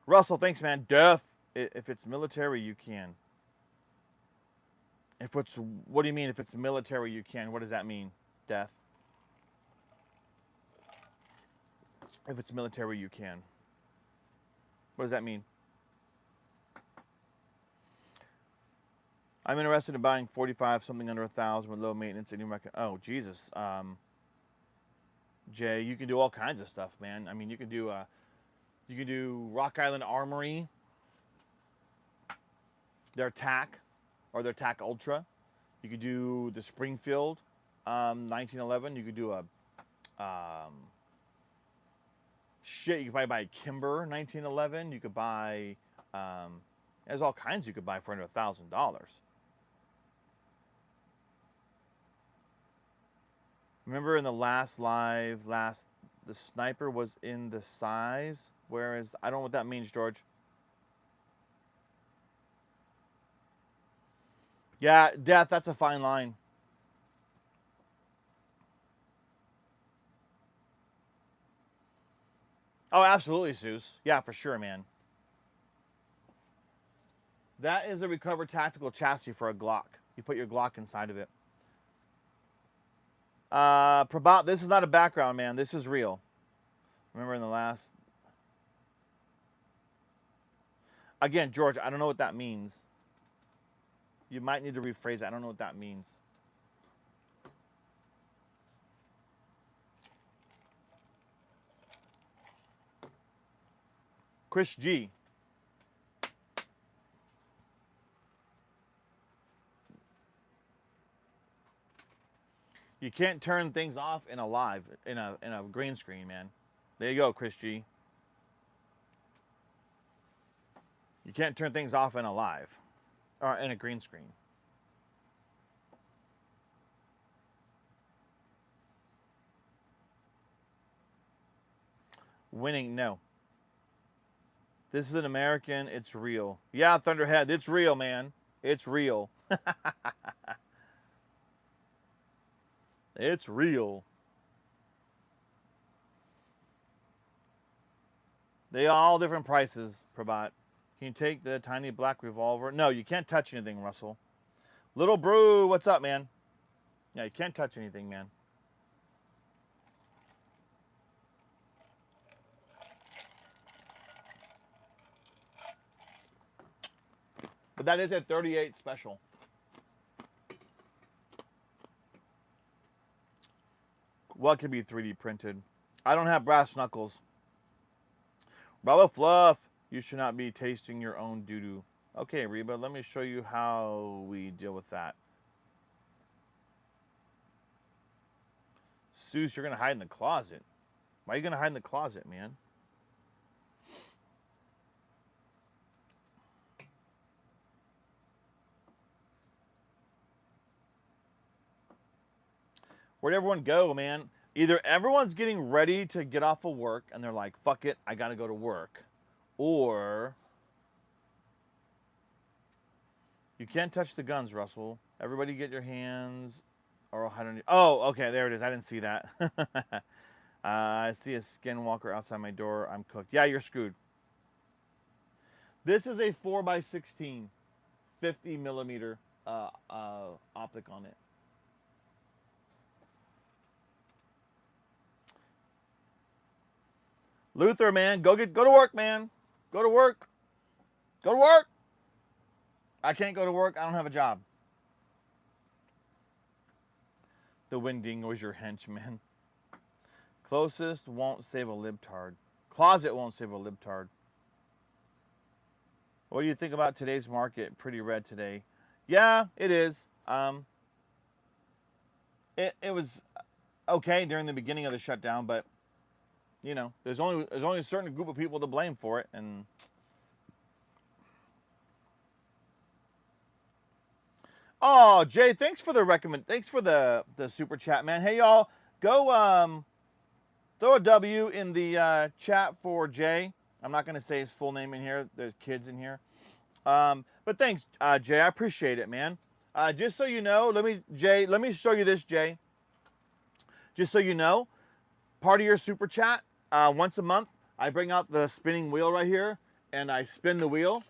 Russell, thanks, man. Death. If it's military, you can. What do you mean? If it's military, you can. What does that mean? Death. If it's military, you can. What does that mean? I'm interested in buying 45, something under 1,000 with low maintenance. And oh, Jesus. Jay, you can do all kinds of stuff, man. I mean, you can do Rock Island Armory, their TAC, or their TAC Ultra. You could do the Springfield 1911. You could do a you could probably buy Kimber 1911. You could buy there's all kinds you could buy for under $1,000. Remember in the last live, the sniper was in the size, whereas I don't know what that means, George. Yeah, Death, that's a fine line. Oh, absolutely, Zeus. Yeah, for sure, man. That is a recovered tactical chassis for a Glock. You put your Glock inside of it. Prabhat, this is not a background, man. This is real. Remember in the last... Again, George, I don't know what that means. You might need to rephrase it. I don't know what that means. Chris G. You can't turn things off in a live, in a green screen, man. There you go, Chris G. You can't turn things off in a live, or in a green screen. Winning, no. This is an American, it's real. Yeah, Thunderhead, it's real, man. It's real. It's real. They all different prices, Prabhat. Can you take the tiny black revolver? No, you can't touch anything, Russell. Little Brew, what's up, man? Yeah, you can't touch anything, man. But that is a 38 special. What can be 3D printed? I don't have brass knuckles. Bravo Fluff, you should not be tasting your own doo-doo. Okay, Reba, let me show you how we deal with that. Seuss, you're going to hide in the closet. Why are you going to hide in the closet, man? Where'd everyone go, man? Either everyone's getting ready to get off of work and they're like, fuck it, I got to go to work. Or you can't touch the guns, Russell. Everybody get your hands or I'll hide on you. Oh, okay, there it is. I didn't see that. I see a skinwalker outside my door. I'm cooked. Yeah, you're screwed. This is a 4x16, 50 millimeter optic on it. Luther, man, go to work, man. Go to work. Go to work. I can't go to work. I don't have a job. The Winding was your henchman. Closest won't save a libtard. Closet won't save a libtard. What do you think about today's market? Pretty red today. Yeah, it is. It was okay during the beginning of the shutdown, but you know, there's only a certain group of people to blame for it, and oh, Jay, thanks for the super chat, man. Hey y'all, go throw a W in the chat for Jay. I'm not gonna say his full name in here. There's kids in here. But thanks, Jay. I appreciate it, man. Just so you know, let me show you this, Jay. Just so you know, part of your super chat, once a month, I bring out the spinning wheel right here, and I spin the wheel,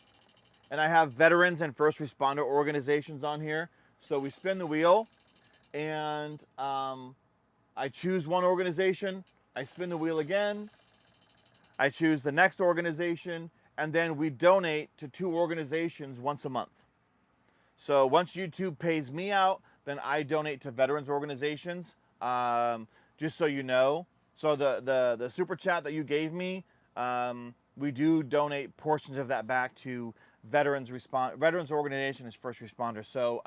and I have veterans and first responder organizations on here. So we spin the wheel, and I choose one organization, I spin the wheel again, I choose the next organization, and then we donate to 2 organizations once a month. So once YouTube pays me out, then I donate to veterans organizations. Just so you know. So the super chat that you gave me, we do donate portions of that back to veterans organization as first responders. So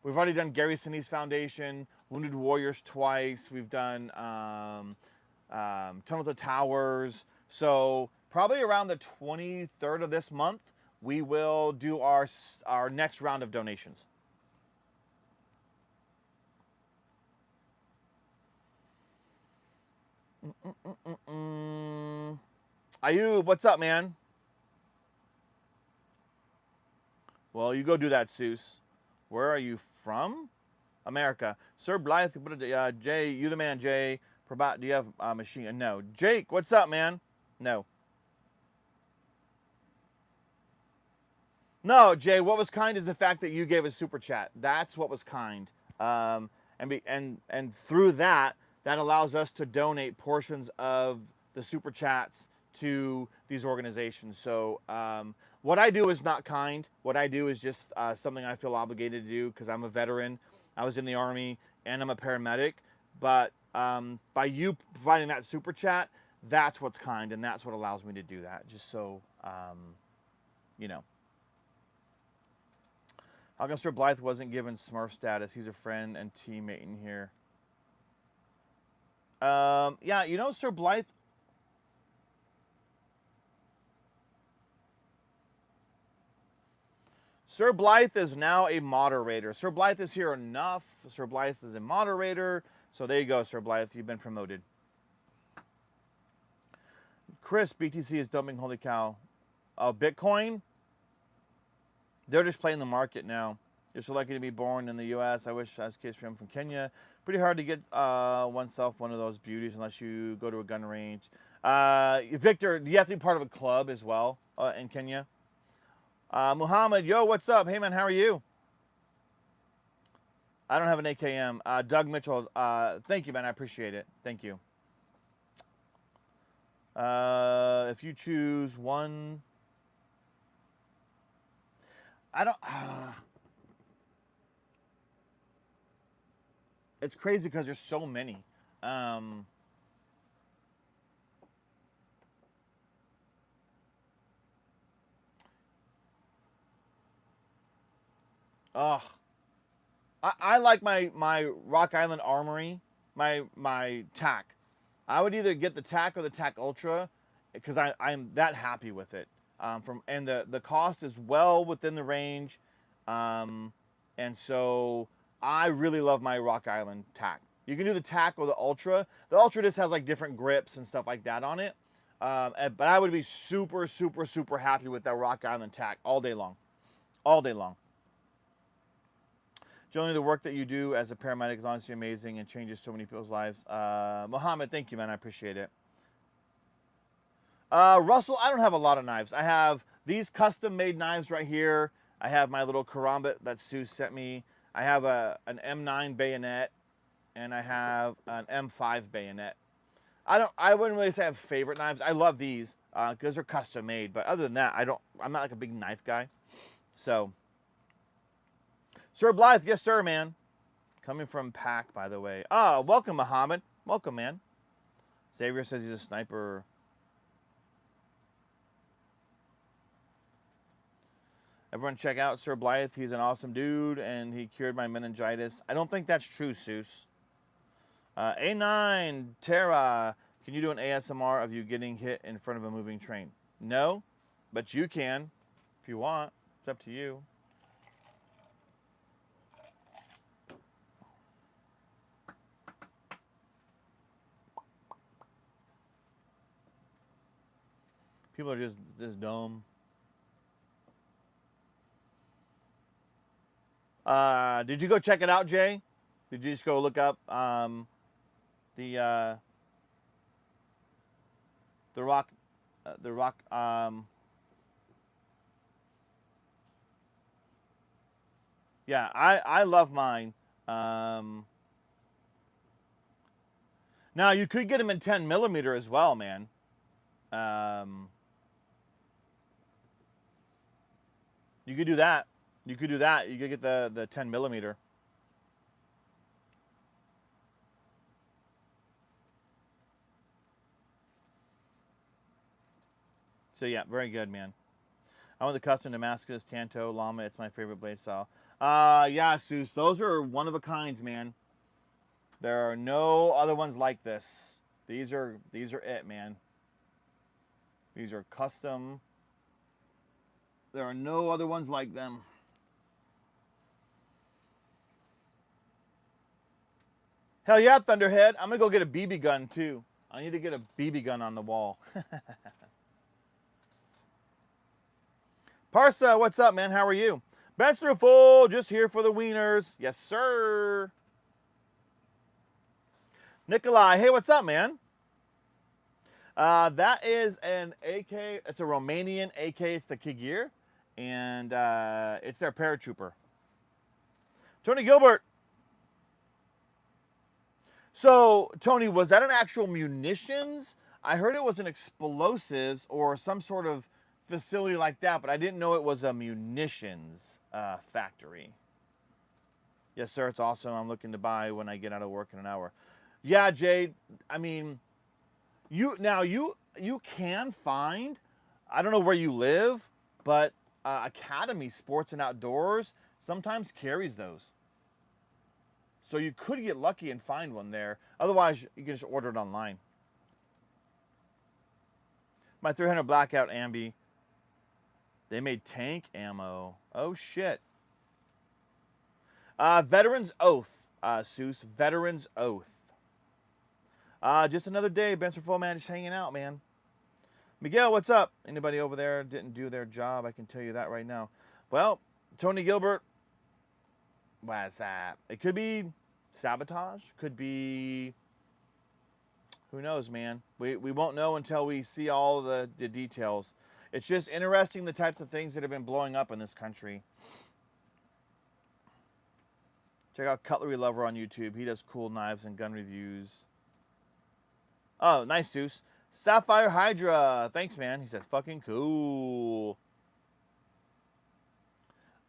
we've already done Gary Sinise Foundation, Wounded Warriors twice. We've done Tunnel to Towers. So probably around the 23rd of this month, we will do our next round of donations. Ayub, what's up, man? Well, you go do that, Seuss. Where are you from? America. Sir Blythe, Jay, you the man, Jay. Do you have a machine gun? No. Jake, what's up, man? No. No, Jay, what was kind is the fact that you gave a super chat. That's what was kind. And through that allows us to donate portions of the super chats to these organizations. So what I do is not kind. What I do is just something I feel obligated to do because I'm a veteran. I was in the Army and I'm a paramedic. But by you providing that super chat, that's what's kind, and that's what allows me to do that. Just so you know. How come Sir Blythe wasn't given Smurf status? He's a friend and teammate in here. Yeah, you know, Sir Blythe. Sir Blythe is now a moderator. Sir Blythe is here enough. Sir Blythe is a moderator. So there you go, Sir Blythe. You've been promoted. Chris, BTC is dumping. Holy cow. Bitcoin? They're just playing the market now. You're so lucky to be born in the U.S. I wish I was a case for him from Kenya. Pretty hard to get oneself one of those beauties unless you go to a gun range. Victor, you have to be part of a club as well in Kenya. Muhammad, yo, what's up? Hey, man, how are you? I don't have an AKM. Doug Mitchell, thank you, man. I appreciate it. Thank you. If you choose one... I don't... It's crazy because there's so many. I like my Rock Island Armory, my tack. I would either get the tack or the tack ultra because I'm that happy with it. And the cost is well within the range, and so I really love my Rock Island tack. You can do the tack or the ultra. The ultra just has like different grips and stuff like that on it. But I would be super, super, super happy with that Rock Island tack all day long. All day long. Generally, the work that you do as a paramedic is honestly amazing and changes so many people's lives. Mohammed, thank you, man. I appreciate it. Russell, I don't have a lot of knives. I have these custom-made knives right here. I have my little karambit that Sue sent me. I have an M9 bayonet, and I have an M5 bayonet. I wouldn't really say I have favorite knives. I love these because they're custom made. But other than that, I'm not like a big knife guy. So, Sir Blythe, yes sir, man. Coming from Pack, by the way. Welcome, Muhammad. Welcome, man. Xavier says he's a sniper. Everyone check out Sir Blythe. He's an awesome dude, and he cured my meningitis. I don't think that's true, Seuss. A9, Tara, can you do an ASMR of you getting hit in front of a moving train? No, but you can if you want. It's up to you. People are just dumb. Did you go check it out, Jay? Did you just go look up the rock, yeah, I love mine. Now you could get them in 10mm as well, man. You could do that. You could do that. You could get the 10mm. So yeah, very good, man. I want the custom Damascus, Tanto, Llama. It's my favorite blade style. Yeah, Seuss, those are one of a kinds, man. There are no other ones like this. These are it, man. These are custom. There are no other ones like them. Hell yeah, Thunderhead. I'm gonna go get a BB gun too. I need to get a BB gun on the wall. Parsa, what's up, man? How are you? Best through full, just here for the wieners. Yes, sir. Nikolai, hey, what's up, man? That is an AK. It's a Romanian AK. It's the Kigir, and it's their paratrooper. Tony Gilbert. So, Tony, was that an actual munitions? I heard it was an explosives or some sort of facility like that, but I didn't know it was a munitions factory. Yes, sir. It's awesome. I'm looking to buy when I get out of work in an hour. Yeah, Jade. I mean, you can find. I don't know where you live, but Academy Sports and Outdoors sometimes carries those. So you could get lucky and find one there. Otherwise, you can just order it online. My 300 Blackout Ambi. They made tank ammo. Oh, shit. Veteran's Oath. Seuss. Veteran's Oath. Just another day. Benson Full, man. Just hanging out, man. Miguel, what's up? Anybody over there didn't do their job? I can tell you that right now. Well, Tony Gilbert. What's that? It could be sabotage. Could be... Who knows, man? We won't know until we see all the details. It's just interesting the types of things that have been blowing up in this country. Check out Cutlery Lover on YouTube. He does cool knives and gun reviews. Oh, nice, Zeus. Sapphire Hydra. Thanks, man. He says, fucking cool.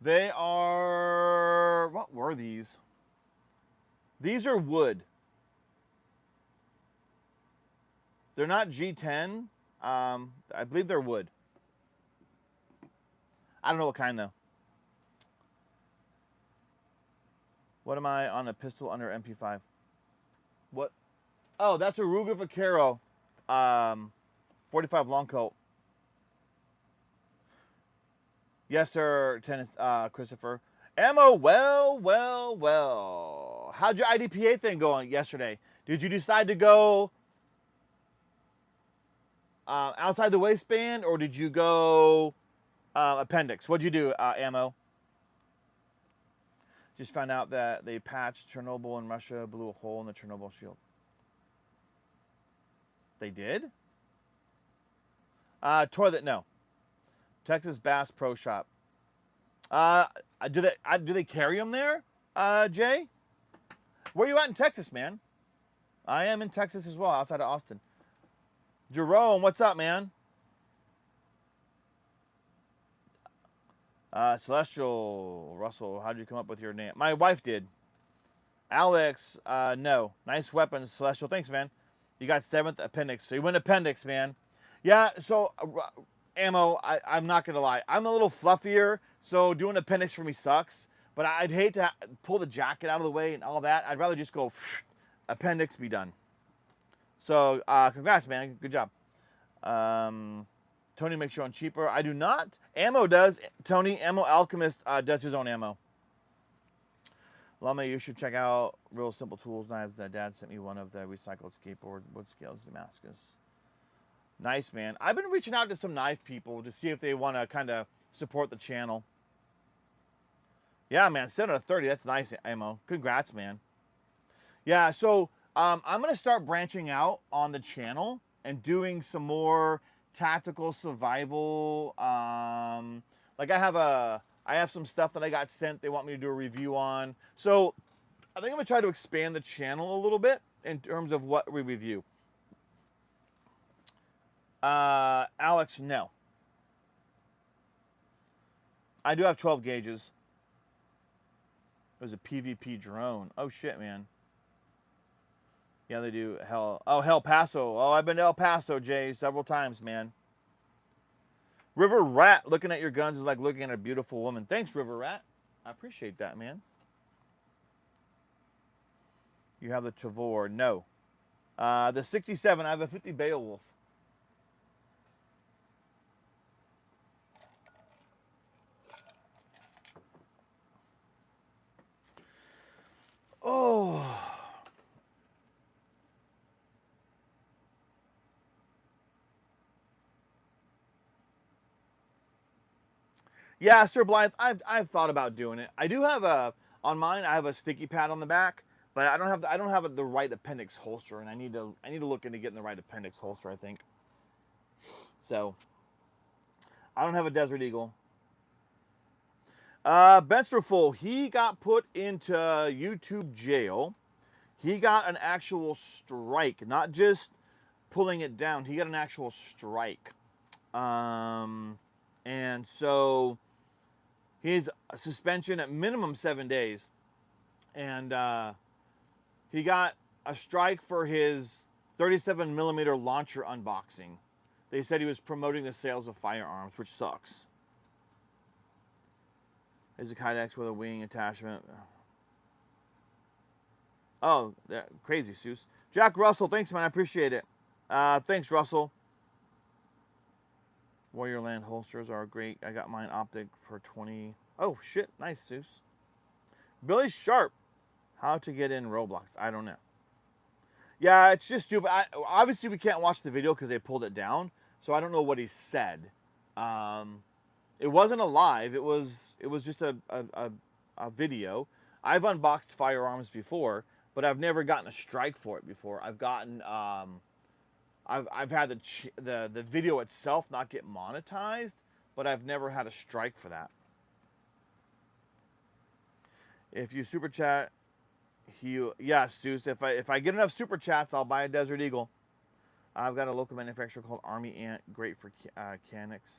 They are... What were these? These are wood. They're not G10. I believe they're wood. I don't know what kind, though. What am I on a pistol under MP5? What? Oh, that's a Ruger Vaquero, 45 long coat. Yes, sir, tennis, Christopher. Ammo, well. How'd your IDPA thing go on yesterday? Did you decide to go outside the waistband, or did you go appendix? What'd you do, Ammo? Just found out that they patched Chernobyl in Russia, blew a hole in the Chernobyl shield. They did? Toilet, no. Texas Bass Pro Shop. Do they carry them there, Jay? Where you at in Texas, man? I am in Texas as well, outside of Austin. Jerome, what's up, man? Celestial Russell, how'd you come up with your name? My wife did. Alex, no. Nice weapons, Celestial. Thanks, man. You got 7th appendix. So you win appendix, man. Yeah, so Ammo, I'm not going to lie. I'm a little fluffier, so doing appendix for me sucks. But I'd hate to pull the jacket out of the way and all that. I'd rather just go appendix, be done. So congrats, man. Good job. Tony makes your own cheaper. I do not. Ammo does. Tony, Ammo Alchemist does his own ammo. Llama, you should check out Real Simple Tools Knives. That Dad sent me one of the recycled skateboard wood scales, Damascus. Nice, man. I've been reaching out to some knife people to see if they want to kind of support the channel. Yeah, man. 7 out of 30. That's nice, Ammo. Congrats, man. Yeah, so I'm going to start branching out on the channel and doing some more tactical survival. Like I have some stuff that I got sent they want me to do a review on. So I think I'm going to try to expand the channel a little bit in terms of what we review. Alex, no. I do have 12 gauges. It was a PvP drone. Oh, shit, man. Yeah, they do. El Paso. Oh, I've been to El Paso, Jay, several times, man. River Rat, looking at your guns is like looking at a beautiful woman. Thanks, River Rat. I appreciate that, man. You have the Tavor. No. The 67, I have a 50 Beowulf. Oh. Yeah, Sir Blythe, I've thought about doing it. I do have on mine. I have a sticky pad on the back, but I don't have the right appendix holster, and I need to look into getting the right appendix holster, I think. So I don't have a Desert Eagle. Bensterful, he got put into YouTube jail. He got an actual strike, not just pulling it down. He got an actual strike. And so his suspension at minimum 7 days. And he got a strike for his 37mm launcher unboxing. They said he was promoting the sales of firearms, which sucks. There's a Kydex with a wing attachment. Oh, crazy, Seuss. Jack Russell, thanks, man. I appreciate it. Thanks, Russell. Warriorland holsters are great. I got mine optic for 20. Oh, shit. Nice, Seuss. Billy Sharp. How to get in Roblox. I don't know. Yeah, it's just stupid. Obviously, we can't watch the video because they pulled it down. So I don't know what he said. It wasn't a live. It was just a video. I've unboxed firearms before, but I've never gotten a strike for it before. I've gotten I've had the video itself not get monetized, but I've never had a strike for that. If you super chat, yeah, Seuss. If I get enough super chats, I'll buy a Desert Eagle. I've got a local manufacturer called Army Ant, great for Canucks.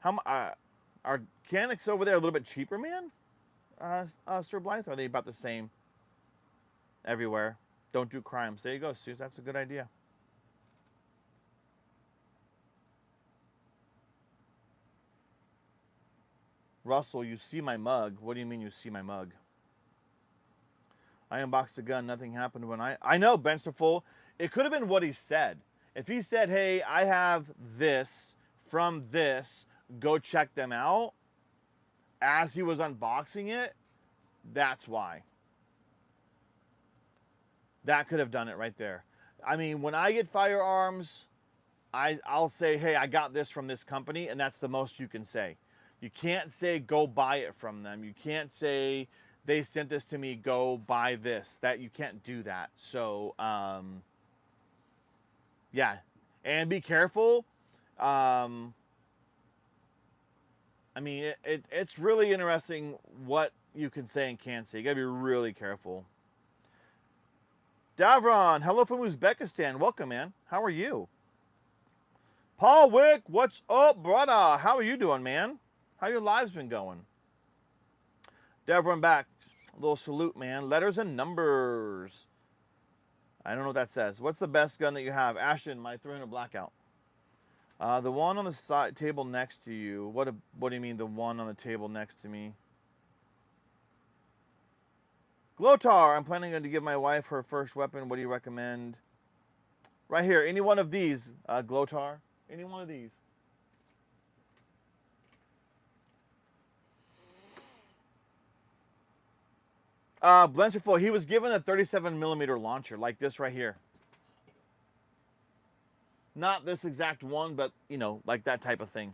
Are Canucks over there a little bit cheaper, man? Sir Blythe, or are they about the same everywhere? Don't do crimes. There you go, Seuss. That's a good idea. Russell, you see my mug. What do you mean you see my mug? I unboxed a gun. Nothing happened when I know, Bensterful. It could have been what he said. If he said, hey, I have this from this, go check them out, as he was unboxing it, that's why. That could have done it right there. I mean, when I get firearms, I'll say, hey, I got this from this company, and that's the most you can say. You can't say go buy it from them. You can't say they sent this to me, go buy this. That you can't do that. So yeah, and be careful. I mean, it's really interesting what you can say and can't say. You gotta be really careful. Davron, hello from Uzbekistan. Welcome, man. How are you? Paul Wick, what's up, brother? How are you doing, man? How your lives been going? Davron back. A little salute, man. Letters and numbers. I don't know what that says. What's the best gun that you have? Ashton, my 300 Blackout. The one on the side table next to you. What do you mean the one on the table next to me? Glotar, I'm planning to give my wife her first weapon. What do you recommend? Right here. Any one of these, Glotar. Any one of these. Blencherful, he was given a 37mm launcher like this right here. Not this exact one, but, you know, like that type of thing.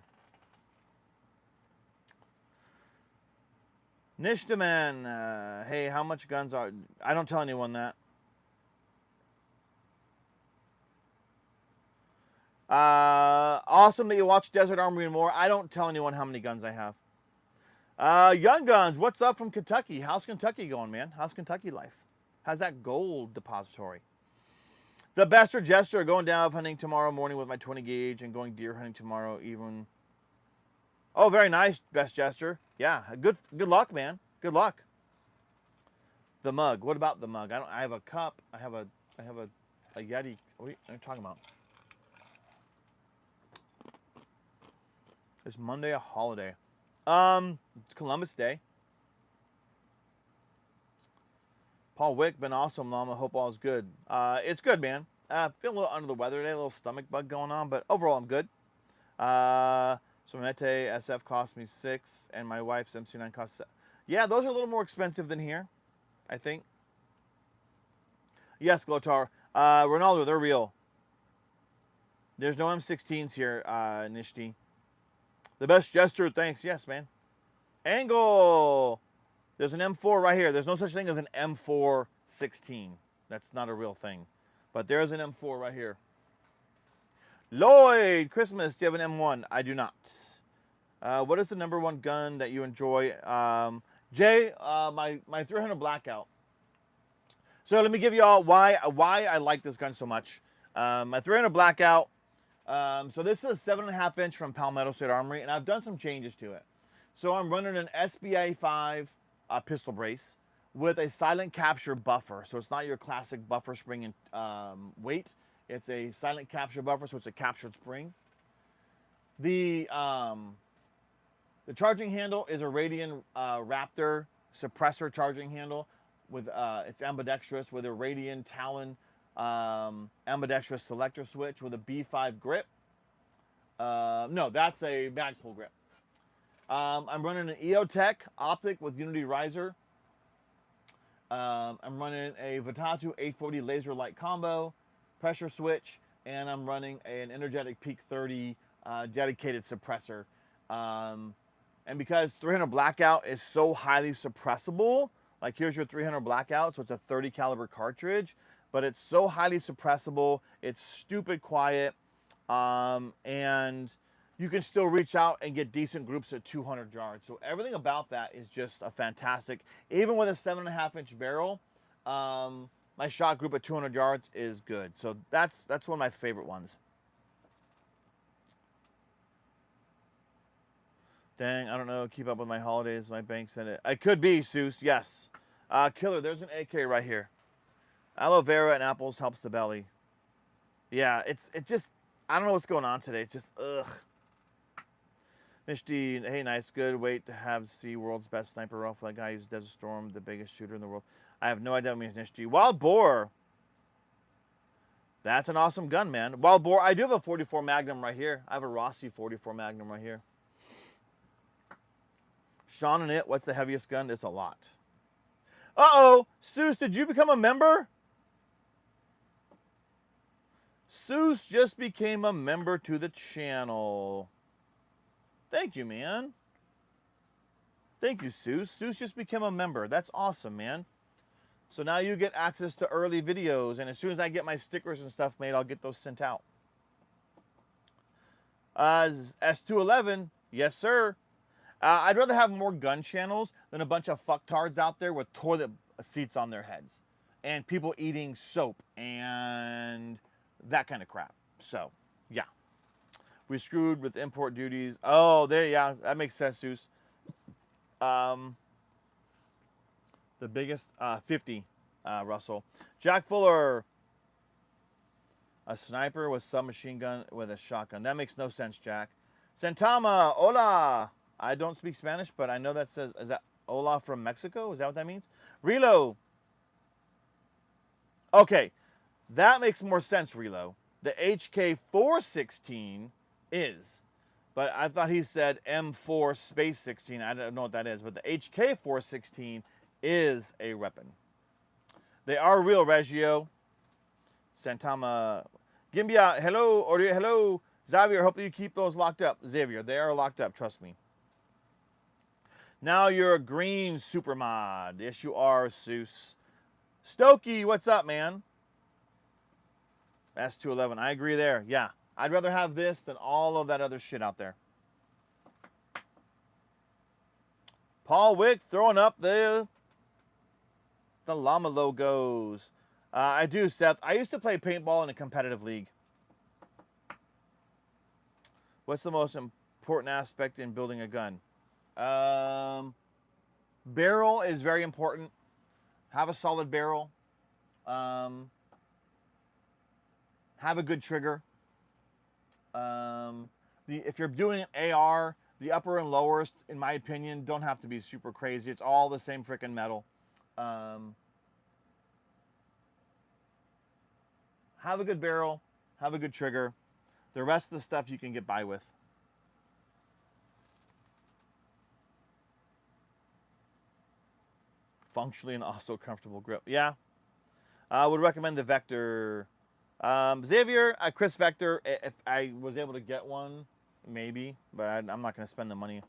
Nishtaman, hey, how much guns are... I don't tell anyone that. Awesome that you watch Desert Armory and more. I don't tell anyone how many guns I have. Young Guns, what's up from Kentucky? How's Kentucky going, man? How's Kentucky life? How's that gold depository? The Bester Jester, going down hunting tomorrow morning with my 20 gauge and going deer hunting tomorrow even. Oh, very nice, Best Jester. Yeah, good luck, man. Good luck. The mug. What about the mug? I have a cup. I have a Yeti. What are you talking about? Is Monday a holiday? It's Columbus Day. Paul Wick, been awesome, Llama. Hope all is good. It's good, man. Feel a little under the weather today, a little stomach bug going on, but overall I'm good. So Mete SF cost me 6, and my wife's MC9 cost 7. Yeah, those are a little more expensive than here, I think. Yes, Glotar. Ronaldo, they're real. There's no M16s here, Nishti. The Best Jester, thanks. Yes, man. Angle. There's an M4 right here. There's no such thing as an M416. That's not a real thing. But there's an M4 right here. Lloyd, Christmas, do you have an M1? I do not. What is the #1 gun that you enjoy? Jay, my 300 Blackout. So let me give you all why I like this gun so much. My 300 Blackout. So this is a 7.5 inch from Palmetto State Armory, and I've done some changes to it. So I'm running an SBA 5 pistol brace with a silent capture buffer. So it's not your classic buffer spring and weight. It's a silent capture buffer, so it's a captured spring. The charging handle is a Radian Raptor suppressor charging handle with it's ambidextrous with a Radian Talon ambidextrous selector switch with a B5 grip. No, that's a mag pull grip. I'm running an EOTech optic with Unity riser. I'm running a Vitatu 840 laser light combo, pressure switch, and I'm running an Energetic Peak 30 dedicated suppressor. And because 300 Blackout is so highly suppressible, like here's your 300 Blackout, so it's a 30 caliber cartridge, but it's so highly suppressible, it's stupid quiet, and you can still reach out and get decent groups at 200 yards. So everything about that is just a fantastic. Even with a 7.5 inch barrel, my shot group at 200 yards is good. So that's one of my favorite ones. Dang, I don't know. Keep up with my holidays. My bank sent it. I could be, Seuss. Yes. Killer, there's an AK right here. Aloe vera and apples helps the belly. Yeah, it just, I don't know what's going on today. It's just, ugh. Nishti, hey, nice, good. Wait to have see world's best sniper rifle. That guy uses Desert Storm, the biggest shooter in the world. I have no idea what it means, Nishti. Wild Boar. That's an awesome gun, man. Wild Boar. I do have a 44 Magnum right here. I have a Rossi 44 Magnum right here. Sean and it, what's the heaviest gun? It's a lot. Uh-oh. Seuss, did you become a member? Seuss just became a member to the channel. Thank you, man. Thank you, Seuss. Seuss just became a member. That's awesome, man. So now you get access to early videos, and as soon as I get my stickers and stuff made, I'll get those sent out. S211, yes, sir. I'd rather have more gun channels than a bunch of fucktards out there with toilet seats on their heads and people eating soap and that kind of crap. So, yeah. We screwed with import duties. Oh, there, yeah, that makes sense, Seuss. The biggest 50, Russell. Jack Fuller, a sniper with submachine gun with a shotgun. That makes no sense, Jack. Santama, hola. I don't speak Spanish, but I know that says, is that hola from Mexico? Is that what that means? Relo. Okay, that makes more sense, Relo. The HK416 is. But I thought he said M4 Space 16. I don't know what that is. But the HK416 is a weapon. They are real, Reggio. Santama. Gimbia, hello. Or hello. Xavier, hope you keep those locked up. Xavier, they are locked up. Trust me. Now you're a green super mod. Yes, you are, Seuss. Stokey, what's up, man? S211. I agree there. Yeah. I'd rather have this than all of that other shit out there. Paul Wick throwing up the Llama logos. I do, Seth. I used to play paintball in a competitive league. What's the most important aspect in building a gun? Barrel is very important. Have a solid barrel. Have a good trigger. If you're doing an AR, the upper and lowest, in my opinion, don't have to be super crazy. It's all the same freaking metal. Have a good barrel. Have a good trigger. The rest of the stuff you can get by with. Functionally and also comfortable grip. Yeah. I would recommend the Vector. Xavier, Chris Vector, if I was able to get one, maybe, but I'm not going to spend the money.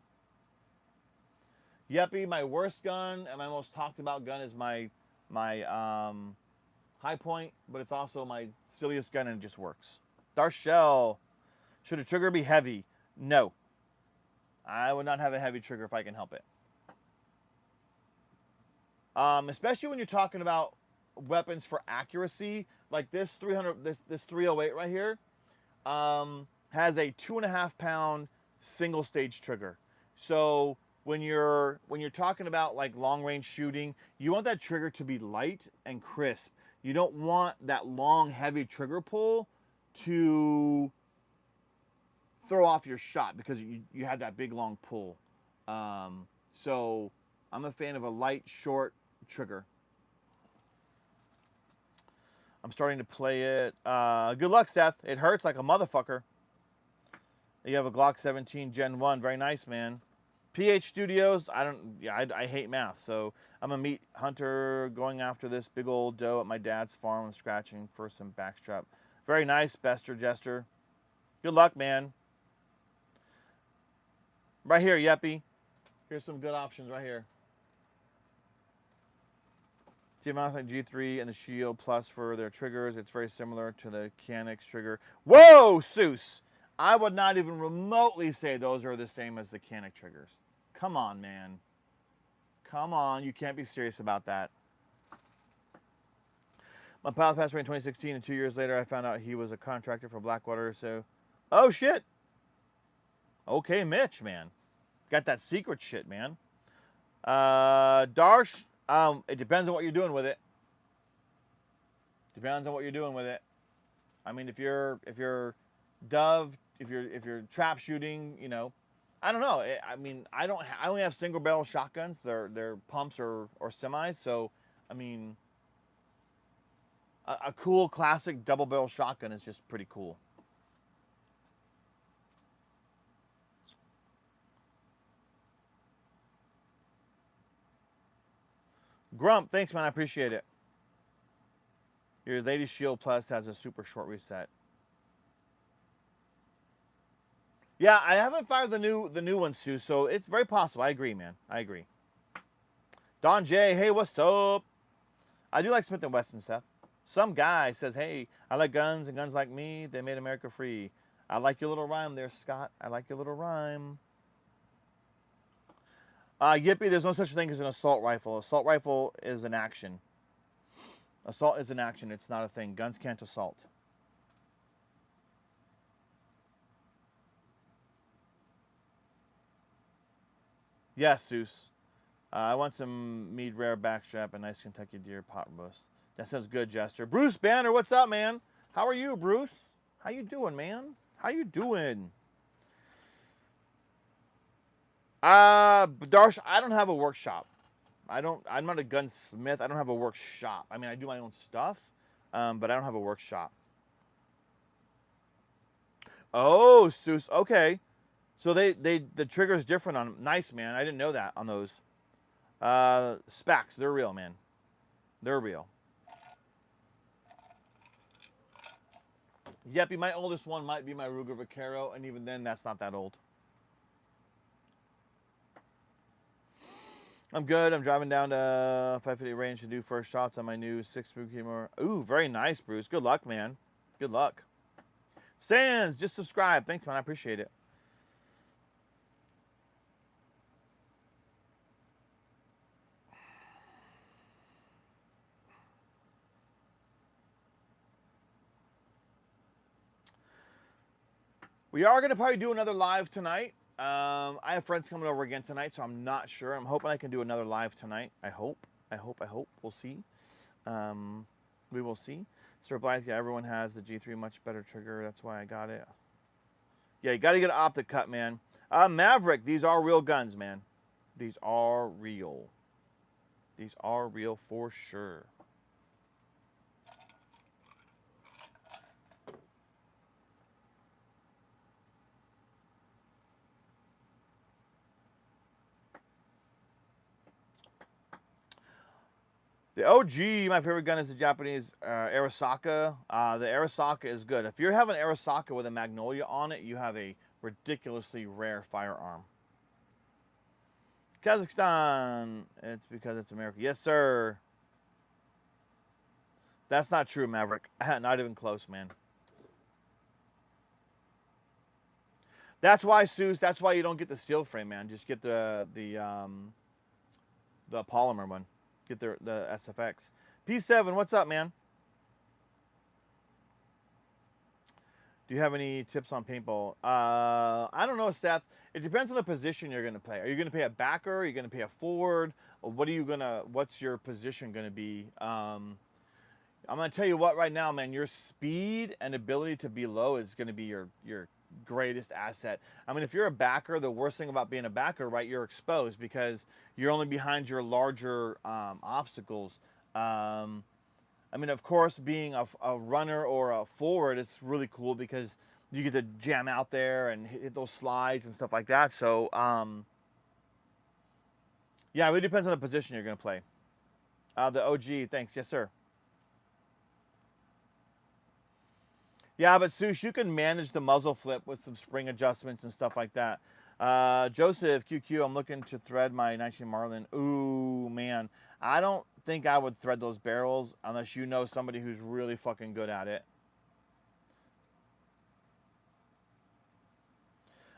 Yeppy, my worst gun and my most talked about gun is my high point, but it's also my silliest gun and it just works. Darshell, should a trigger be heavy? No. I would not have a heavy trigger if I can help it. Especially when you're talking about weapons for accuracy, like this 308 right here, has a 2.5 pound single stage trigger. So when you're talking about like long range shooting, you want that trigger to be light and crisp. You don't want that long heavy trigger pull to throw off your shot because you have that big long pull. So I'm a fan of a light short trigger. I'm starting to play it. Good luck, Seth. It hurts like a motherfucker. You have a Glock 17 Gen 1. Very nice, man. PH Studios. I hate math, so I'm a meat hunter going after this big old doe at my dad's farm and scratching for some backstrap. Very nice, Bester Jester. Good luck, man. Right here, Yeppy. Here's some good options right here. The amount like G3 and the Shield Plus for their triggers, it's very similar to the Canix trigger. Whoa, Seuss! I would not even remotely say those are the same as the Canix triggers. Come on, man. Come on, you can't be serious about that. My pal passed away in 2016, and 2 years later I found out he was a contractor for Blackwater, so... Oh, shit! Okay, Mitch, man. Got that secret shit, man. Darsh... it depends on what you're doing with it. Depends on what you're doing with it. I mean, if you're dove, if you're trap shooting, you know, I don't know. I mean, I only have single barrel shotguns. They're pumps or semis. So, I mean, a cool classic double barrel shotgun is just pretty cool. Grump, thanks, man. I appreciate it. Your Lady Shield Plus has a super short reset. Yeah, I haven't fired the new one, Sue. So it's very possible. I agree, man. I agree. Don J, hey, what's up? I do like Smith and Wesson, Seth. Some guy says, hey, I like guns and guns like me. They made America free. I like your little rhyme there, Scott. I like your little rhyme. Yippee, there's no such thing as an assault rifle. Assault rifle is an action. Assault is an action. It's not a thing. Guns can't assault. Yes, Seuss. I want some mead rare backstrap and nice Kentucky deer pot roast. That sounds good, Jester. Bruce Banner, what's up, man? How are you, Bruce? How you doing, man? How you doing? Darsh, I don't have a workshop. I'm not a gunsmith. I don't have a workshop. I mean, I do my own stuff, but I don't have a workshop. Oh, Seuss. Okay. So the trigger's different on them. Nice, man. I didn't know that on those. Specs, they're real, man. They're real. Yep, my oldest one might be my Ruger Vaquero, and even then, that's not that old. I'm good. I'm driving down to 550 range to do first shots on my new 6 spooky more. Ooh, very nice, Bruce. Good luck, man. Good luck. Sans, just subscribe. Thanks, man. I appreciate it. We are going to probably do another live tonight. I have friends coming over again tonight, so I'm not sure. I'm hoping I can do another live tonight. I hope. We'll see. We will see. Sir Blythe, yeah, everyone has the G3 much better trigger. That's why I got it. Yeah, you got to get an optic cut, man. Maverick, these are real guns, man. These are real. These are real for sure. The OG, my favorite gun is the Japanese Arisaka. The Arisaka is good. If you're having Arisaka with a Magnolia on it, you have a ridiculously rare firearm. Kazakhstan, it's because it's America. Yes, sir. That's not true, Maverick. Not even close, man. That's why, Seuss, that's why you don't get the steel frame, man. Just get the polymer one. Get the SFX. P7, what's up, man? Do you have any tips on paintball? I don't know, Seth. It depends on the position you're going to play. Are you going to play a backer? Are you going to play a forward? Or what's your position going to be? I'm going to tell you what right now, man. Your speed and ability to be low is going to be your greatest asset. I mean, if you're a backer, the worst thing about being a backer, right, you're exposed because you're only behind your larger obstacles. I mean, of course, being a runner or a forward, it's really cool because you get to jam out there and hit those slides and stuff like that. So, yeah, it really depends on the position you're going to play. The OG, thanks. Yes, sir. Yeah, but Sush, you can manage the muzzle flip with some spring adjustments and stuff like that. Joseph QQ, I'm looking to thread my 19 Marlin. Ooh, man. I don't think I would thread those barrels unless you know somebody who's really fucking good at it.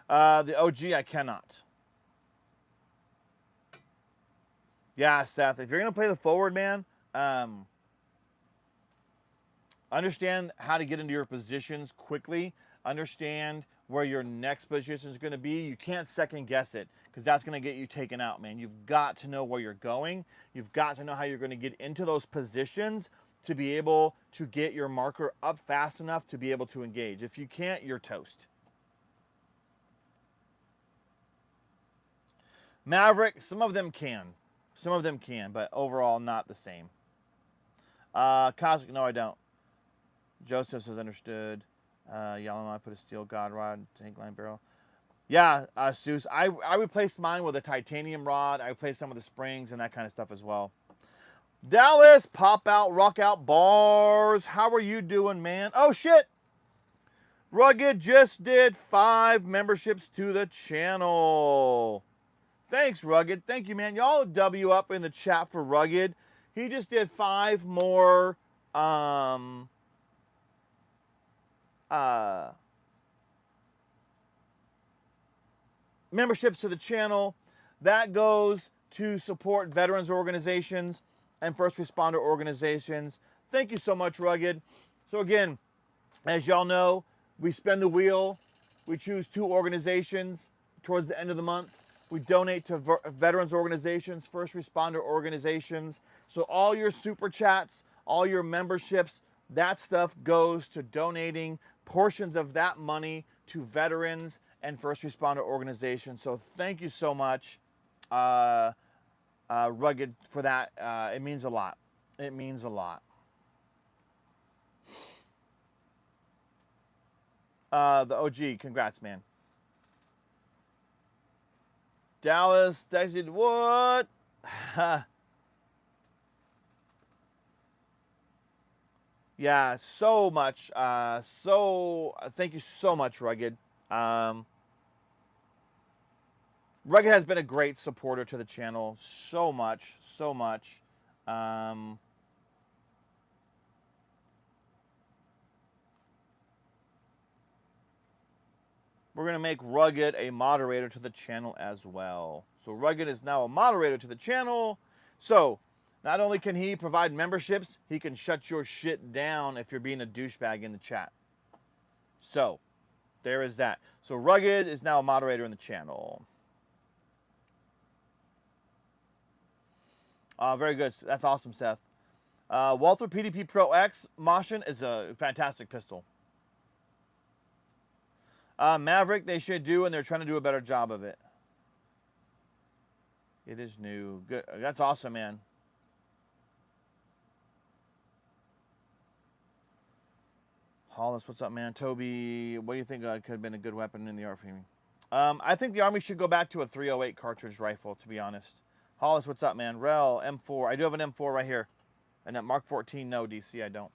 The OG, I cannot. Yeah, Seth, if you're going to play the forward, man, understand how to get into your positions quickly. Understand where your next position is going to be. You can't second guess it because that's going to get you taken out, man. You've got to know where you're going. You've got to know how you're going to get into those positions to be able to get your marker up fast enough to be able to engage. If you can't, you're toast. Maverick, some of them can. Some of them can, but overall not the same. Cosmic, no, I don't. Joseph says understood. Llama, I put a steel god rod, tank line barrel. Yeah, Seuss, I replaced mine with a titanium rod. I replaced some of the springs and that kind of stuff as well. Dallas, pop out, rock out bars. How are you doing, man? Oh, shit. Rugged just did 5 memberships to the channel. Thanks, Rugged. Thank you, man. Y'all W up in the chat for Rugged. He just did 5 more memberships to the channel. That goes to support veterans organizations and first responder organizations. Thank you so much, Rugged. So again, as y'all know, we spin the wheel. We choose 2 organizations towards the end of the month. We donate to veterans organizations, first responder organizations. So all your super chats, all your memberships, that stuff goes to donating portions of that money to veterans and first responder organizations. So thank you so much, Rugged, for that. It means a lot. It means a lot. The OG, congrats, man. Dallas texted, what? Yeah, so much. Thank you so much, Rugged. Rugged has been a great supporter to the channel. So much, so much. We're going to make Rugged a moderator to the channel as well. So Rugged is now a moderator to the channel. So not only can he provide memberships, he can shut your shit down if you're being a douchebag in the chat. So there is that. So Rugged is now a moderator in the channel. Very good. That's awesome, Seth. Walther PDP Pro X Motion is a fantastic pistol. Maverick, they should do, and they're trying to do a better job of it. It is new. Good. That's awesome, man. Hollis, what's up, man? Toby, what do you think could have been a good weapon in the Army? I think the Army should go back to a 308 cartridge rifle, to be honest. Hollis, what's up, man? Rel, M4. I do have an M4 right here. And that Mark 14, no, DC, I don't.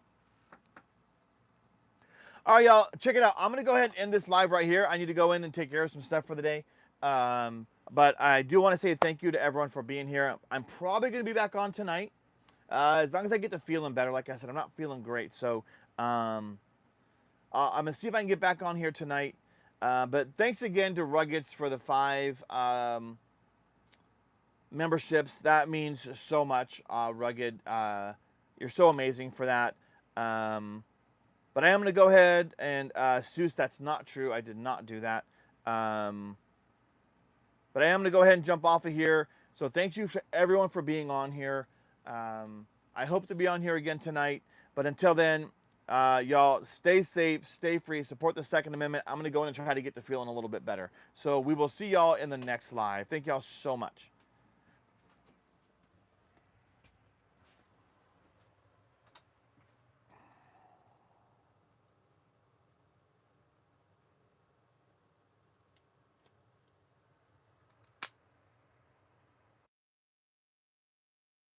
All right, y'all, check it out. I'm going to go ahead and end this live right here. I need to go in and take care of some stuff for the day. But I do want to say thank you to everyone for being here. I'm probably going to be back on tonight. As long as I get to feeling better. Like I said, I'm not feeling great. So I'm going to see if I can get back on here tonight. But thanks again to Ruggeds for the 5 memberships. That means so much, Rugged. You're so amazing for that. But I am going to go ahead and, Seuss, that's not true. I did not do that. But I am going to go ahead and jump off of here. So thank you for everyone for being on here. I hope to be on here again tonight. But until then, y'all stay safe, stay free, support the Second Amendment. I'm going to go in and try to get to feeling a little bit better. So we will see y'all in the next live. Thank y'all so much.